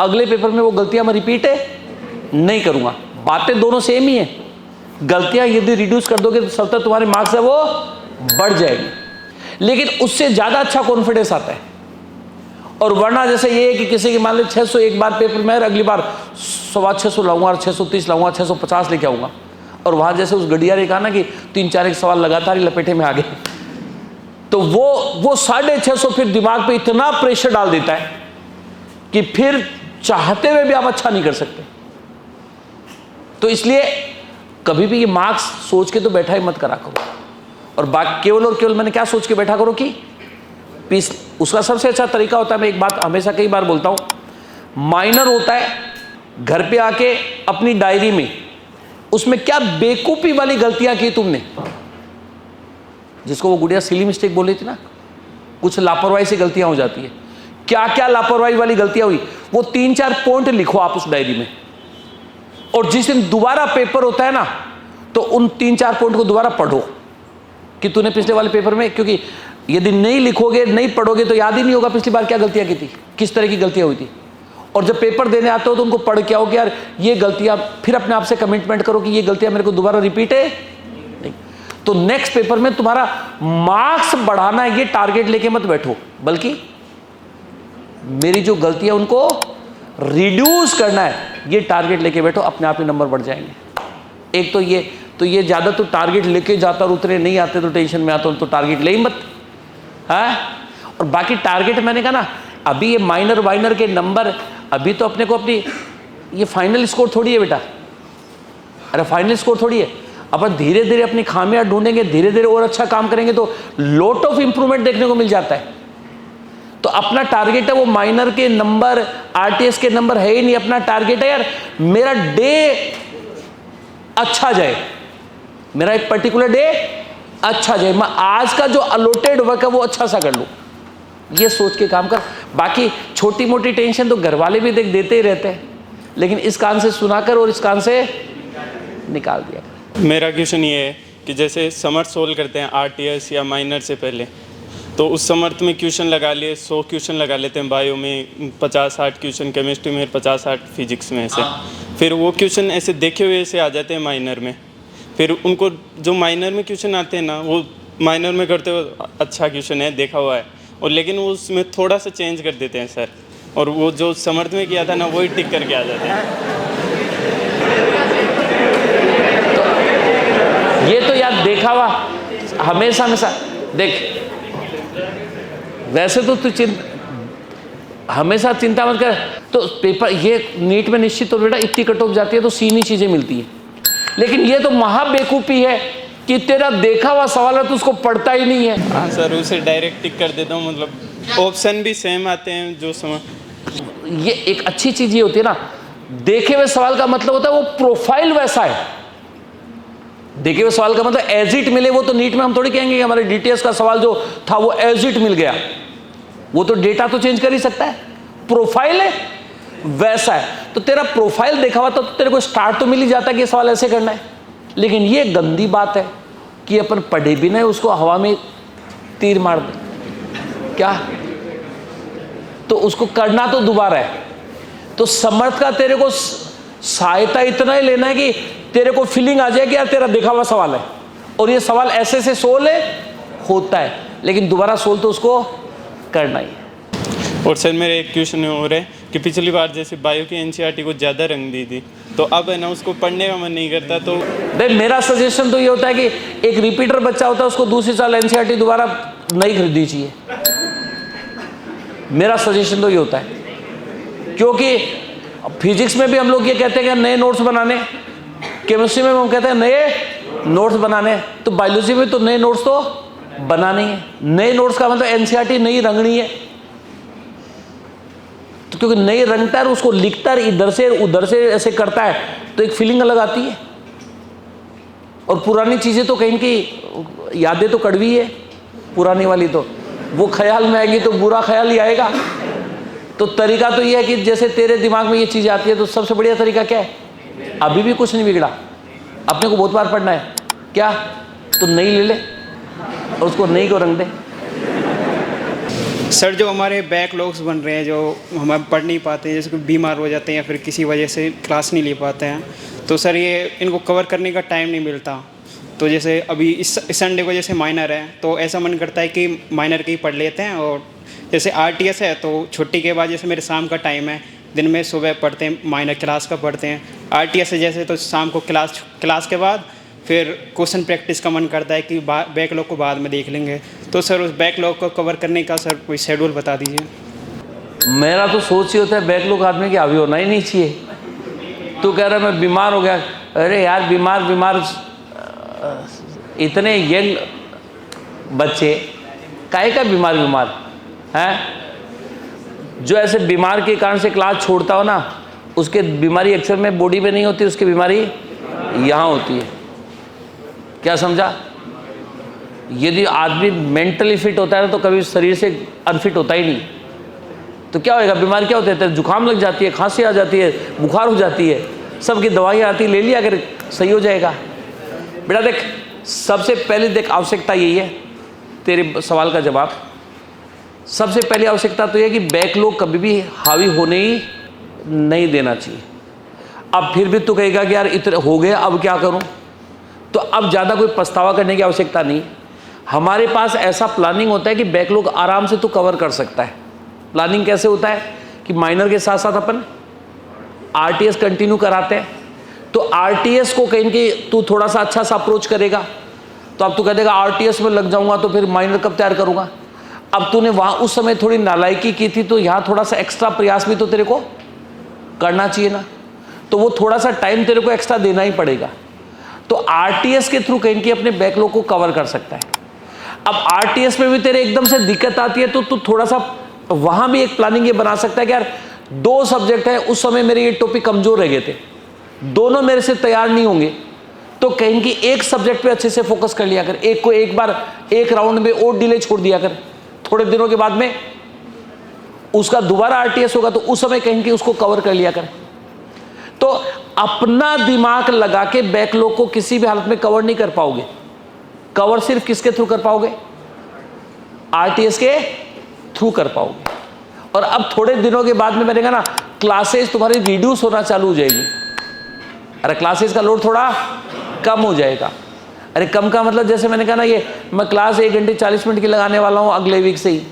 [SPEAKER 2] अगले पेपर में वो गलतियां मैं रिपीट नहीं करूंगा। बातें दोनों सेम ही है, गलतियां यदि रिड्यूस कर दोगे तो सतत तुम्हारे मार्क्स है वो बढ़ जाएगी, लेकिन उससे ज़्यादा अच्छा कॉन्फिडेंस आता है। और वरना जैसे ये है कि किसी की मान लो 600 एक बार पेपर में, अगली बार 625 लाऊंगा, 630 लाऊंगा, 650 लेके आऊँगा, और वहाँ जैसे उस गड़िया ने कहा ना कि 3-4 एक सवाल लगातार ही लपेटे में आ गए, तो वो 650 फिर दिमाग पे इतना प्रेशर डाल देता है कि फिर चाहते हुए भी आप अच्छा नहीं कर सकते। तो इसलिए कभी भी ये मार्क्स सोच के तो बैठा ही मत करा करो, और बाकी केवल और केवल मैंने क्या सोच के बैठा करो कि पीस। उसका सबसे अच्छा तरीका होता है, मैं एक बात हमेशा कई बार बोलता हूँ, माइनर होता है, घर पे आके अपनी डायरी में उसमें क्या बेवकूफ़ी वाली गलतियां की तुमने, जिसको वो गुड़िया सिली मिस्टेक बोल रही थी ना, कुछ लापरवाही से गलतियां हो जाती है, क्या क्या लापरवाही वाली गलतियां हुई, वो 3-4 पॉइंट लिखो आप उस डायरी में, और जिस दिन दोबारा पेपर होता है ना तो उन 3-4 पॉइंट को दोबारा पढ़ो कि तूने पिछले वाले पेपर में, क्योंकि यदि नहीं लिखोगे, नहीं पढ़ोगे तो याद ही नहीं होगा पिछली बार क्या गलतियां की थी, किस तरह की गलतियां हुई थी। और जब पेपर देने आते हो तो उनको पढ़ के आओ कि यार ये गलतियां, फिर अपने आप से कमिटमेंट करो कि ये गलतियां मेरे को दोबारा रिपीट है नहीं। तो नेक्स्ट पेपर में तुम्हारा मार्क्स बढ़ाना है, ये टारगेट लेके मत बैठो, बल्कि मेरी जो गलतियां उनको रिड्यूस करना है, ये टारगेट लेके बैठो, अपने आप ही नंबर बढ़ जाएंगे। एक तो ये ज़्यादा तो टारगेट लेके जाता और उतने नहीं आते तो टेंशन में आता हूँ, तो टारगेट ले ही मत, है। और बाकी टारगेट मैंने कहा ना, अभी ये माइनर वाइनर के नंबर, अभी तो अपने को अपनी ये फाइनल स्कोर थोड़ी है बेटा, अरे फाइनल स्कोर थोड़ी है। अपन धीरे धीरे अपनी खामियां ढूंढेंगे, धीरे धीरे और अच्छा काम करेंगे तो लॉट ऑफ इंप्रूवमेंट देखने को मिल जाता है। तो अपना टारगेट है वो माइनर के नंबर, आरटीएस के नंबर है ही नहीं। अपना टारगेट है यार मेरा डे अच्छा जाए, मेरा एक पर्टिकुलर डे अच्छा जाए, मैं आज का जो अलॉटेड वर्क है वो अच्छा सा कर लूँ, ये सोच के काम कर। बाकी छोटी मोटी टेंशन तो घर वाले भी देते ही रहते हैं, लेकिन इस कान से सुनाकर और इस कान से निकाल दिया कर।
[SPEAKER 7] मेरा क्वेश्चन ये है कि जैसे समर्थ सोल्व करते हैं आरटीएस या माइनर से पहले, तो उस समर्थ में क्वेश्चन लगा लिए, 100 क्वेश्चन लगा लेते हैं, बायो में 50-60 क्वेश्चन, केमिस्ट्री में 50-60 फिजिक्स में ऐसे, फिर वो क्वेश्चन ऐसे देखे हुए से आ जाते हैं माइनर में। फिर उनको जो माइनर में क्वेश्चन आते हैं ना, वो माइनर में करते हुए अच्छा क्वेश्चन है, देखा हुआ है, और लेकिन वो उसमें थोड़ा सा चेंज कर देते हैं सर, और वो जो समर्थ में किया था ना वही टिक करके आ जाते हैं।
[SPEAKER 2] तो ये तो यार देखा हुआ हमेशा देख, वैसे तो तू हमेशा चिंता मत कर। तो पेपर ये नीट में निश्चित तो बेटा इतनी कट ऑफ जाती है तो सीनी चीज़ें मिलती है, लेकिन ये तो महा बेवकूफ़ी है कि तेरा देखा हुआ सवाल है तो उसको पढ़ता ही नहीं है।
[SPEAKER 7] हाँ सर, उसे डायरेक्ट टिक कर देता हूँ, मतलब ऑप्शन भी सेम आते हैं जो समझ।
[SPEAKER 2] ये एक अच्छी चीज़ ये होती है ना, देखे हुए सवाल का मतलब होता है वो प्रोफाइल वैसा है। देखे हुए सवाल का मतलब एज इट मिले, वो तो नीट में हम थोड़ी कहेंगे कि हमारे डीटीएस का सवाल जो था वो एज इट मिल गया, वो तो डेटा तो चेंज कर ही सकता है। प्रोफाइल है वैसा है, तो तेरा प्रोफाइल देखा हुआ तो तेरे को स्टार्ट तो मिल ही जाता है कि सवाल ऐसे करना है। लेकिन ये गंदी बात है कि अपन पढ़े भी नहीं, उसको हवा में तीर मार दे क्या, तो उसको करना तो दोबारा है। तो समर्थ का तेरे को सहायता इतना ही लेना है कि तेरे को फीलिंग आ जाए कि यार तेरा देखा हुआ सवाल है और ये सवाल ऐसे से सोल्व होता है, लेकिन दोबारा सोल्व तो उसको करना ही है।
[SPEAKER 7] और सर मेरे एक क्वेश्चन और है कि पिछली बार जैसे बायो की एनसीईआरटी को ज़्यादा रंग दी थी, तो अब है ना उसको पढ़ने का मन नहीं करता। तो
[SPEAKER 2] देख मेरा सजेशन तो ये होता है कि एक रिपीटर बच्चा होता है उसको दूसरी साल एनसीईआरटी दोबारा नहीं खरीदनी चाहिए। मेरा सजेशन तो ये होता है, क्योंकि फिजिक्स में भी हम लोग ये कहते हैं कि नए नोट्स बनाने, केमिस्ट्री में हम कहते हैं नए नोट्स बनाने, तो बायोलॉजी में तो नए नोट्स तो बनाने ही है। नए नोट्स का मतलब एनसीईआरटी नई रंगनी है, तो क्योंकि नई रंगता है उसको लिखता है इधर से उधर से ऐसे करता है तो एक फीलिंग अलग आती है। और पुरानी चीज़ें तो कहीं की यादें तो कड़वी है, पुरानी वाली तो वो ख्याल में आएगी तो बुरा ख्याल ही आएगा। तो तरीका तो ये है कि जैसे तेरे दिमाग में ये चीज़ आती है, तो सबसे बढ़िया तरीका क्या है, अभी भी कुछ नहीं बिगड़ा, अपने को बहुत बार पढ़ना है क्या, तो नई ले ले और उसको नई को रंग दे।
[SPEAKER 8] सर जो हमारे बैकलॉग्स बन रहे हैं, जो हम पढ़ नहीं पाते, जैसे कोई बीमार हो जाते हैं या फिर किसी वजह से क्लास नहीं ले पाते हैं, तो सर ये इनको कवर करने का टाइम नहीं मिलता। तो जैसे अभी इस संडे को जैसे माइनर है, तो ऐसा मन करता है कि माइनर के ही पढ़ लेते हैं। और जैसे आरटीएस है तो छुट्टी के बाद जैसे मेरे शाम का टाइम है, दिन में सुबह पढ़ते हैं, माइनर क्लास का पढ़ते हैं। आरटीएस है जैसे तो शाम को क्लास के बाद फिर क्वेश्चन प्रैक्टिस का मन करता है कि बैकलॉग को बाद में देख लेंगे। तो सर उस बैकलॉग को कवर करने का सर कोई शेड्यूल बता दीजिए।
[SPEAKER 2] मेरा तो सोच ही होता है बैकलॉग आदमी की हावी होना ही नहीं चाहिए। तू कह रहा मैं बीमार हो गया, अरे यार बीमार इतने यंग बच्चे काहे का बीमार हैं? जो ऐसे बीमार के कारण से क्लास छोड़ता हो ना, उसके बीमारी अक्सर में बॉडी में नहीं होती, उसकी बीमारी यहाँ होती है। क्या समझा? यदि आदमी मेंटली फिट होता है ना तो कभी शरीर से अनफिट होता ही नहीं। तो क्या होएगा? बीमार क्या होते हैं? जुकाम लग जाती है, खांसी आ जाती है, बुखार हो जाती है, सबकी दवाइयाँ आती, ले लिया अगर सही हो जाएगा। बेटा देख, सबसे पहले देख आवश्यकता यही है, तेरे सवाल का जवाब, सबसे पहली आवश्यकता तो यह कि बैकलॉग कभी भी हावी होने ही नहीं देना चाहिए। अब फिर भी तू कहेगा कि यार इतने हो गए, अब क्या करूं? तो अब ज़्यादा कोई पछतावा करने की आवश्यकता नहीं। हमारे पास ऐसा प्लानिंग होता है कि बैकलॉग आराम से तू कवर कर सकता है। प्लानिंग कैसे होता है कि माइनर के साथ साथ अपन आरटीएस कंटिन्यू कराते हैं। तो आरटीएस को कहीं कि तू थोड़ा सा अच्छा सा अप्रोच करेगा, तो अब तू कह देगा आरटीएस में लग जाऊंगा तो फिर माइनर कब तैयार करूंगा। अब तूने वहाँ उस समय थोड़ी नालायकी की थी, तो यहाँ थोड़ा सा एक्स्ट्रा प्रयास भी तो तेरे को करना चाहिए ना। तो वो थोड़ा सा टाइम तेरे को एक्स्ट्रा देना ही पड़ेगा। तो आरटीएस के थ्रू कहीं कि अपने बैकलॉग को कवर कर सकता है। अब आरटीएस में भी तेरे एकदम से दिक्कत आती है, तो तू थोड़ा सा वहाँ भी एक प्लानिंग ये बना सकता है कि यार 2 सब्जेक्ट है, उस समय मेरे ये टॉपिक कमजोर रह गए थे, दोनों मेरे से तैयार नहीं होंगे, तो कहीं कि एक सब्जेक्ट पे अच्छे से फोकस कर लिया कर। एक को एक बार एक राउंड में और डिले छोड़ दिया कर, थोड़े दिनों के बाद में उसका दोबारा आरटीएस होगा तो उस समय कहीं कि उसको कवर कर लिया कर। तो अपना दिमाग लगा के बैकलॉग को किसी भी हालत में कवर नहीं कर पाओगे। कवर सिर्फ किसके थ्रू कर पाओगे? आरटीएस के थ्रू कर पाओगे। और अब थोड़े दिनों के बाद में मैंने कहा ना, क्लासेस तुम्हारी रिड्यूस होना चालू हो जाएगी। अरे क्लासेस का लोड थोड़ा कम हो जाएगा। अरे कम का मतलब जैसे मैंने कहा ना, ये मैं क्लास 1 घंटे 40 मिनट की लगाने वाला हूँ अगले वीक से ही,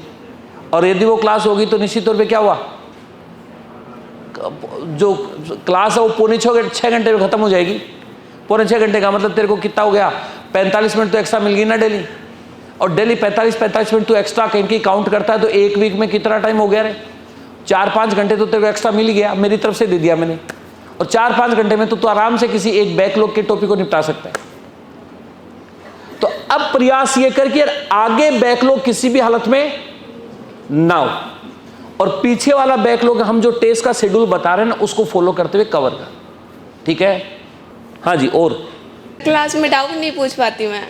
[SPEAKER 2] और यदि वो क्लास होगी तो निश्चित तौर पे क्या हुआ, जो क्लास है वो 6 घंटे में ख़त्म हो जाएगी। 6 घंटे का मतलब तेरे को कितना हो गया? 45 मिनट तो एक्स्ट्रा मिल गई ना डेली। और डेली 45 मिनट तो एक्स्ट्रा कहीं की काउंट करता है, तो एक वीक में कितना टाइम हो गया रे? 4-5 घंटे तो तेरे को एक्स्ट्रा मिल गया, मेरी तरफ से दे दिया मैंने। और 4-5 घंटे में तो आराम से किसी एक बैकलॉग के टॉपिक को निपटा सकता है। तो अब प्रयास ये कर कि यार आगे बैकलॉग किसी भी हालत में ना हो, और पीछे वाला बैकलॉग हम जो टेस्ट का शेड्यूल बता रहे हैं ना, उसको फॉलो करते हुए कवर कर। ठीक है? हाँ जी। और
[SPEAKER 9] क्लास में डाउट नहीं पूछ पाती मैं।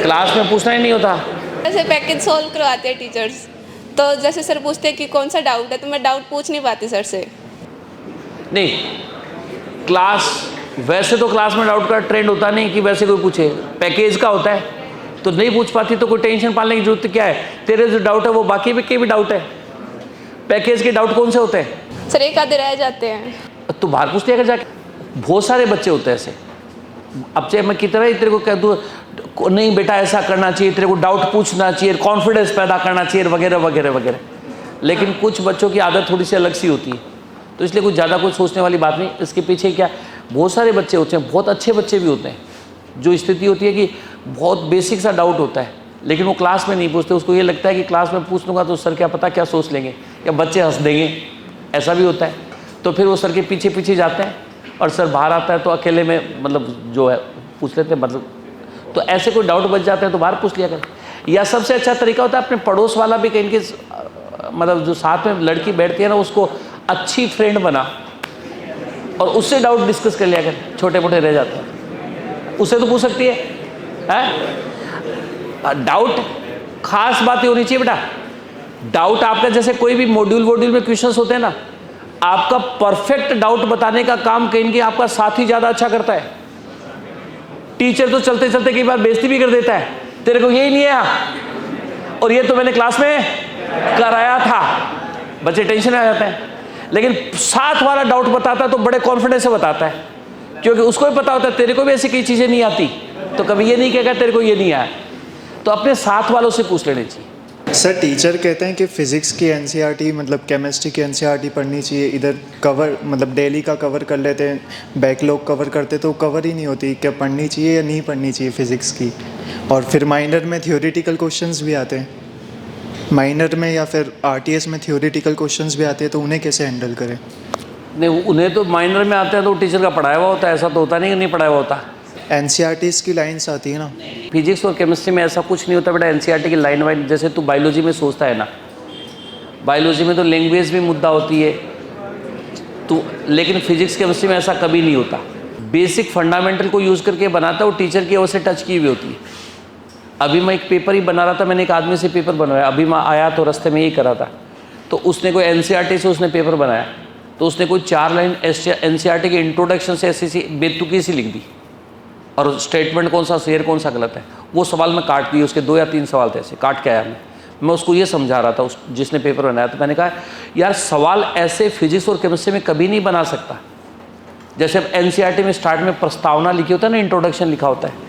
[SPEAKER 2] क्लास में पूछना ही नहीं होता।
[SPEAKER 9] जैसे पैकेज सोल्व करवाते हैं टीचर्स, तो जैसे सर पूछते हैं कि कौन सा डाउट है, तो मैं डाउट पूछ नहीं पाती सर से।
[SPEAKER 2] नहीं, क्लास वैसे तो क्लास में डाउट का ट्रेंड होता नहीं कि वैसे कोई पूछे, पैकेज का होता है, तो नहीं पूछ पाती तो कोई टेंशन पालने की जरूरत क्या है? तेरे जो डाउट है वो बाकी के भी डाउट है। पैकेज के डाउट कौन से होते हैं?
[SPEAKER 9] सर एक आधे रह जाते हैं।
[SPEAKER 2] तो बाहर पूछ लिया कर जाके। बहुत सारे बच्चे होते हैं ऐसे। अब चाहे मैं कितना ही तेरे को कह दूँ नहीं बेटा ऐसा करना चाहिए, तेरे को डाउट पूछना चाहिए, कॉन्फिडेंस पैदा करना चाहिए, वगैरह वगैरह वगैरह, लेकिन कुछ बच्चों की आदत थोड़ी सी अलग सी होती है, तो इसलिए कुछ ज़्यादा कुछ सोचने वाली बात नहीं। इसके पीछे क्या, बहुत सारे बच्चे होते हैं, बहुत अच्छे बच्चे भी होते हैं, जो स्थिति होती है कि बहुत बेसिक सा डाउट होता है, लेकिन वो क्लास में नहीं पूछते। उसको ये लगता है कि क्लास में पूछ लूँगा तो सर क्या पता क्या सोच लेंगे, या बच्चे हंस देंगे, ऐसा भी होता है। तो फिर वो सर के पीछे पीछे जाते हैं, और सर बाहर आता है तो अकेले में मतलब जो है पूछ लेते हैं। मतलब तो ऐसे कोई डाउट बच जाता है तो बाहर पूछ लिया कर। या सबसे अच्छा तरीका होता है अपने पड़ोस वाला भी कहीं के मतलब जो साथ में लड़की बैठती है ना, उसको अच्छी फ्रेंड बना और उससे डाउट डिस्कस कर लिया कर, छोटे मोटे रह जाते हैं, उससे तो पूछ सकती है। डाउट खास बात ये होनी चाहिए बेटा, डाउट आपका जैसे कोई भी मॉड्यूल में क्वेश्चंस होते हैं ना, आपका परफेक्ट डाउट बताने का काम कहीं कि आपका साथी ज़्यादा अच्छा करता है। टीचर तो चलते चलते कई बार बेइज्जती भी कर देता है, तेरे को यही नहीं है और ये तो मैंने क्लास में कराया था। बच्चे टेंशन में आ जाते हैं, लेकिन साथ वाला डाउट बताता है तो बड़े कॉन्फिडेंस से बताता है, क्योंकि उसको भी पता होता है तेरे को भी ऐसी कई चीज़ें नहीं आती, तो कभी ये नहीं कहेगा तेरे को ये नहीं आया। तो अपने साथ वालों से पूछ लेनी चाहिए।
[SPEAKER 1] सर टीचर कहते हैं कि फ़िज़िक्स की एनसीईआरटी मतलब केमिस्ट्री की एनसीईआरटी पढ़नी चाहिए, इधर कवर मतलब डेली का कवर कर लेते हैं, बैकलॉग कवर करते तो कवर ही नहीं होती, क्या पढ़नी चाहिए या नहीं पढ़नी चाहिए फ़िज़िक्स की। और फिर माइनर में थियोरेटिकल क्वेश्चंस भी आते हैं, माइनर में या फिर आरटीएस में थियोरेटिकल क्वेश्चंस भी आते हैं, तो उन्हें कैसे हैंडल करें।
[SPEAKER 2] नहीं, उन्हें तो माइनर में आते हैं तो टीचर का पढ़ाया हुआ होता है, ऐसा तो होता नहीं कि नहीं पढ़ाया हुआ होता।
[SPEAKER 1] एनसीईआरटीज़ की लाइन्स आती है ना।
[SPEAKER 2] फिजिक्स और केमिस्ट्री में ऐसा कुछ नहीं होता बेटा, एनसीईआरटी की लाइन वाइज। जैसे तू बायोलॉजी में सोचता है ना, बायोलॉजी में तो लैंग्वेज भी मुद्दा होती है तो, लेकिन फिजिक्स केमिस्ट्री में ऐसा कभी नहीं होता। बेसिक फंडामेंटल को यूज़ करके बनाता है, वो टीचर की ओर से टच की हुई होती है। अभी मैं एक पेपर ही बना रहा था, मैंने एक आदमी से पेपर बनवाया, अभी मैं आया तो रास्ते में यही करा था, तो उसने कोई एनसीईआरटी से उसने पेपर बनाया, तो उसने कोई 4 लाइन एनसीईआरटी के इंट्रोडक्शन से ऐसी बेतुकी सी लिख दी, और स्टेटमेंट कौन सा सही है कौन सा गलत है वो सवाल में काट दिए, उसके 2 या 3 सवाल थे ऐसे काट के आया मैं उसको ये समझा रहा था उस जिसने पेपर बनाया। तो मैंने कहा यार सवाल ऐसे फिजिक्स और केमिस्ट्री में कभी नहीं बना सकता। जैसे एनसीईआरटी में स्टार्ट में प्रस्तावना लिखी होता है ना, इंट्रोडक्शन लिखा होता है,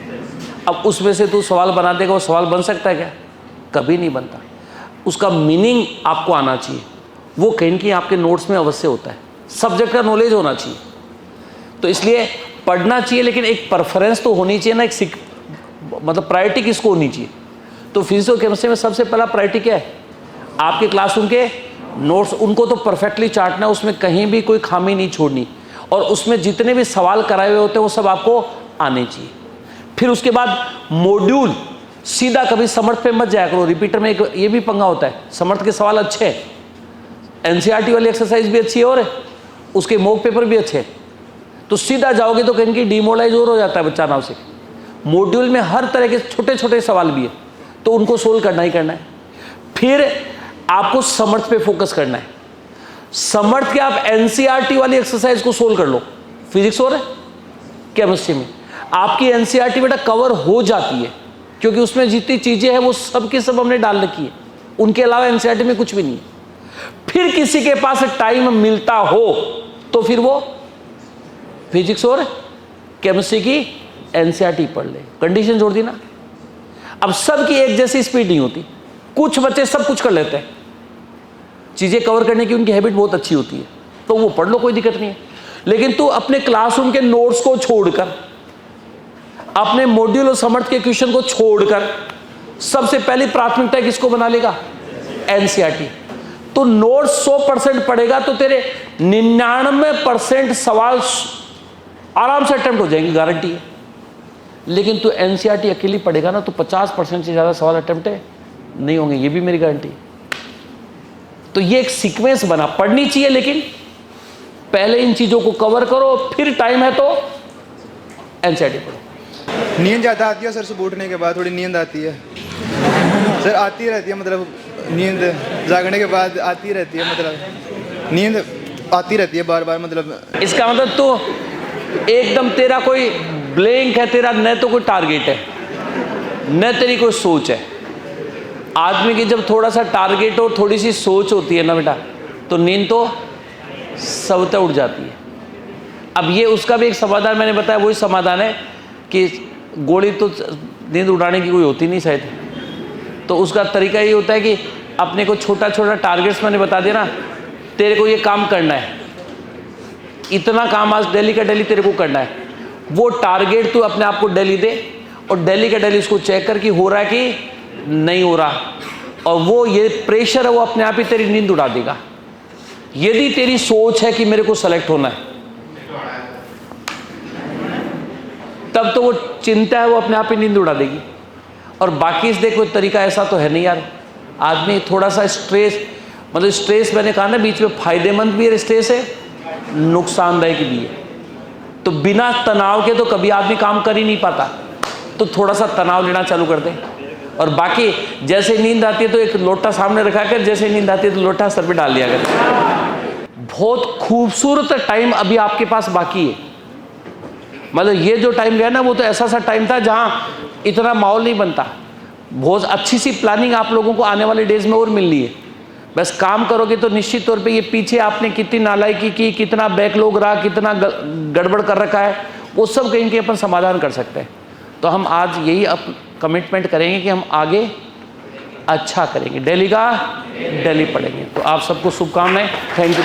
[SPEAKER 2] अब उसमें से तू सवाल बना देगा, वो सवाल बन सकता है क्या? कभी नहीं बनता। उसका मीनिंग आपको आना चाहिए, वो कहीं कि आपके नोट्स में अवश्य होता है, सब्जेक्ट का नॉलेज होना चाहिए। तो इसलिए पढ़ना चाहिए, लेकिन एक प्रेफरेंस तो होनी चाहिए ना, एक मतलब प्रायोरिटी किसको होनी चाहिए। तो फिजिक्स और केमिस्ट्री में सबसे पहला प्रायोरिटी क्या है? आपके क्लासरूम के नोट्स, उनको तो परफेक्टली चाटना, उसमें कहीं भी कोई खामी नहीं छोड़नी, और उसमें जितने भी सवाल कराए हुए होते हैं वो सब आपको आने चाहिए। फिर उसके बाद मॉड्यूल सीधा कभी समर्थ पे मत जाया करो। रिपीटर में एक ये भी पंगा होता है, समर्थ के सवाल अच्छे हैं, एनसीईआरटी वाली एक्सरसाइज भी अच्छी है और उसके मॉक पेपर भी अच्छे हैं, तो सीधा जाओगे तो कहीं की डिमोरलाइज और हो जाता है बच्चा नाव से। मॉड्यूल में हर तरह के छोटे छोटे सवाल भी है, तो उनको सोल्व करना ही करना है। फिर आपको समर्थ पे फोकस करना है। समर्थ के आप एनसीईआरटी वाली एक्सरसाइज को सोल्व कर लो, फिजिक्स और केमिस्ट्री में आपकी एनसीईआरटी बेटा कवर हो जाती है, क्योंकि उसमें जितनी चीजें हैं वो सब की सब हमने डाल रखी है, उनके अलावा एनसीईआरटी में कुछ भी नहीं है। फिर किसी के पास टाइम मिलता हो तो फिर वो फिजिक्स और केमिस्ट्री की एनसीईआरटी पढ़ ले, कंडीशन जोड़ दी ना। अब सबकी एक जैसी स्पीड नहीं होती, कुछ बच्चे सब कुछ कर लेते हैं, चीजें कवर करने की उनकी हैबिट बहुत अच्छी होती है, तो वो पढ़ लो, कोई दिक्कत नहीं है। लेकिन तू अपने क्लासरूम के नोट्स को छोड़कर, अपने मॉड्यूल और समर्थ के क्वेश्चन को छोड़कर सबसे पहली प्राथमिकता किसको बना लेगा? एनसीईआरटी। तो नोट्स 100% पढ़ेगा तो तेरे 99% सवाल आराम से अटेम्प्ट हो जाएंगे, गारंटी है। लेकिन तू एनसीईआरटी अकेली पढ़ेगा ना तो 50% से ज़्यादा सवाल अटेम्प्ट नहीं होंगे, ये भी मेरी गारंटी है। तो ये एक सीक्वेंस बना, पढ़नी चाहिए, लेकिन पहले इन चीज़ों को कवर करो, फिर टाइम है तो एनसीईआरटी पढ़ो।
[SPEAKER 10] नींद ज़्यादा आती है सर, सुबह उठने के बाद थोड़ी नींद आती है सर, आती रहती है, मतलब नींद जागने के बाद आती रहती है, मतलब नींद आती रहती है बार बार। मतलब
[SPEAKER 2] इसका मतलब तो एकदम तेरा कोई ब्लैंक है, तेरा न तो कोई टारगेट है न तेरी कोई सोच है। आदमी की जब थोड़ा सा टारगेट और थोड़ी सी सोच होती है ना बेटा, तो नींद तो सबसे उठ जाती है। अब ये उसका भी एक समाधान मैंने बताया, वही समाधान है कि गोली तो नींद उड़ाने की कोई होती नहीं शायद, तो उसका तरीका ये होता है कि अपने को छोटा छोटा टारगेट्स मैंने बता दिया ना, तेरे को ये काम करना है, इतना काम आज डेली का डेली तेरे को करना है, वो टारगेट तू अपने आप को डेली दे, और डेली का डेली उसको चेक कर कि हो रहा है कि नहीं हो रहा, और वो ये प्रेशर है वो अपने आप ही तेरी नींद उड़ा देगा। यदि तेरी सोच है कि मेरे को सेलेक्ट होना है, तब तो वो चिंता है वो अपने आप ही नींद उड़ा देगी। और बाकी देख कोई तरीका ऐसा तो है नहीं यार। आदमी थोड़ा सा स्ट्रेस, मतलब स्ट्रेस मैंने कहा ना बीच में, फायदेमंद भी है स्ट्रेस है, नुकसानदायक भी है। तो बिना तनाव के तो कभी आदमी काम कर ही नहीं पाता, तो थोड़ा सा तनाव लेना चालू कर दे। और बाकी जैसे नींद आती है तो एक लोटा सामने रखा कर, जैसे नींद आती है तो लोटा सर पे डाल दिया कर। बहुत खूबसूरत टाइम अभी आपके पास बाकी है। मतलब ये जो टाइम गया ना, वो तो ऐसा सा टाइम था जहाँ इतना माहौल नहीं बनता। बहुत अच्छी सी प्लानिंग आप लोगों को आने वाले डेज में और मिलनी है। बस काम करोगे तो निश्चित तौर पे ये पीछे आपने कितनी नालायकी की, कितना बैकलॉग रहा, कितना गड़बड़ कर रखा है, वो सब कहीं के अपन समाधान कर सकते हैं। तो हम आज यही कमिटमेंट करेंगे कि हम आगे अच्छा करेंगे, दिल्ली का दिल्ली पढ़ेंगे। तो आप सबको शुभकामनाएं। Thank you.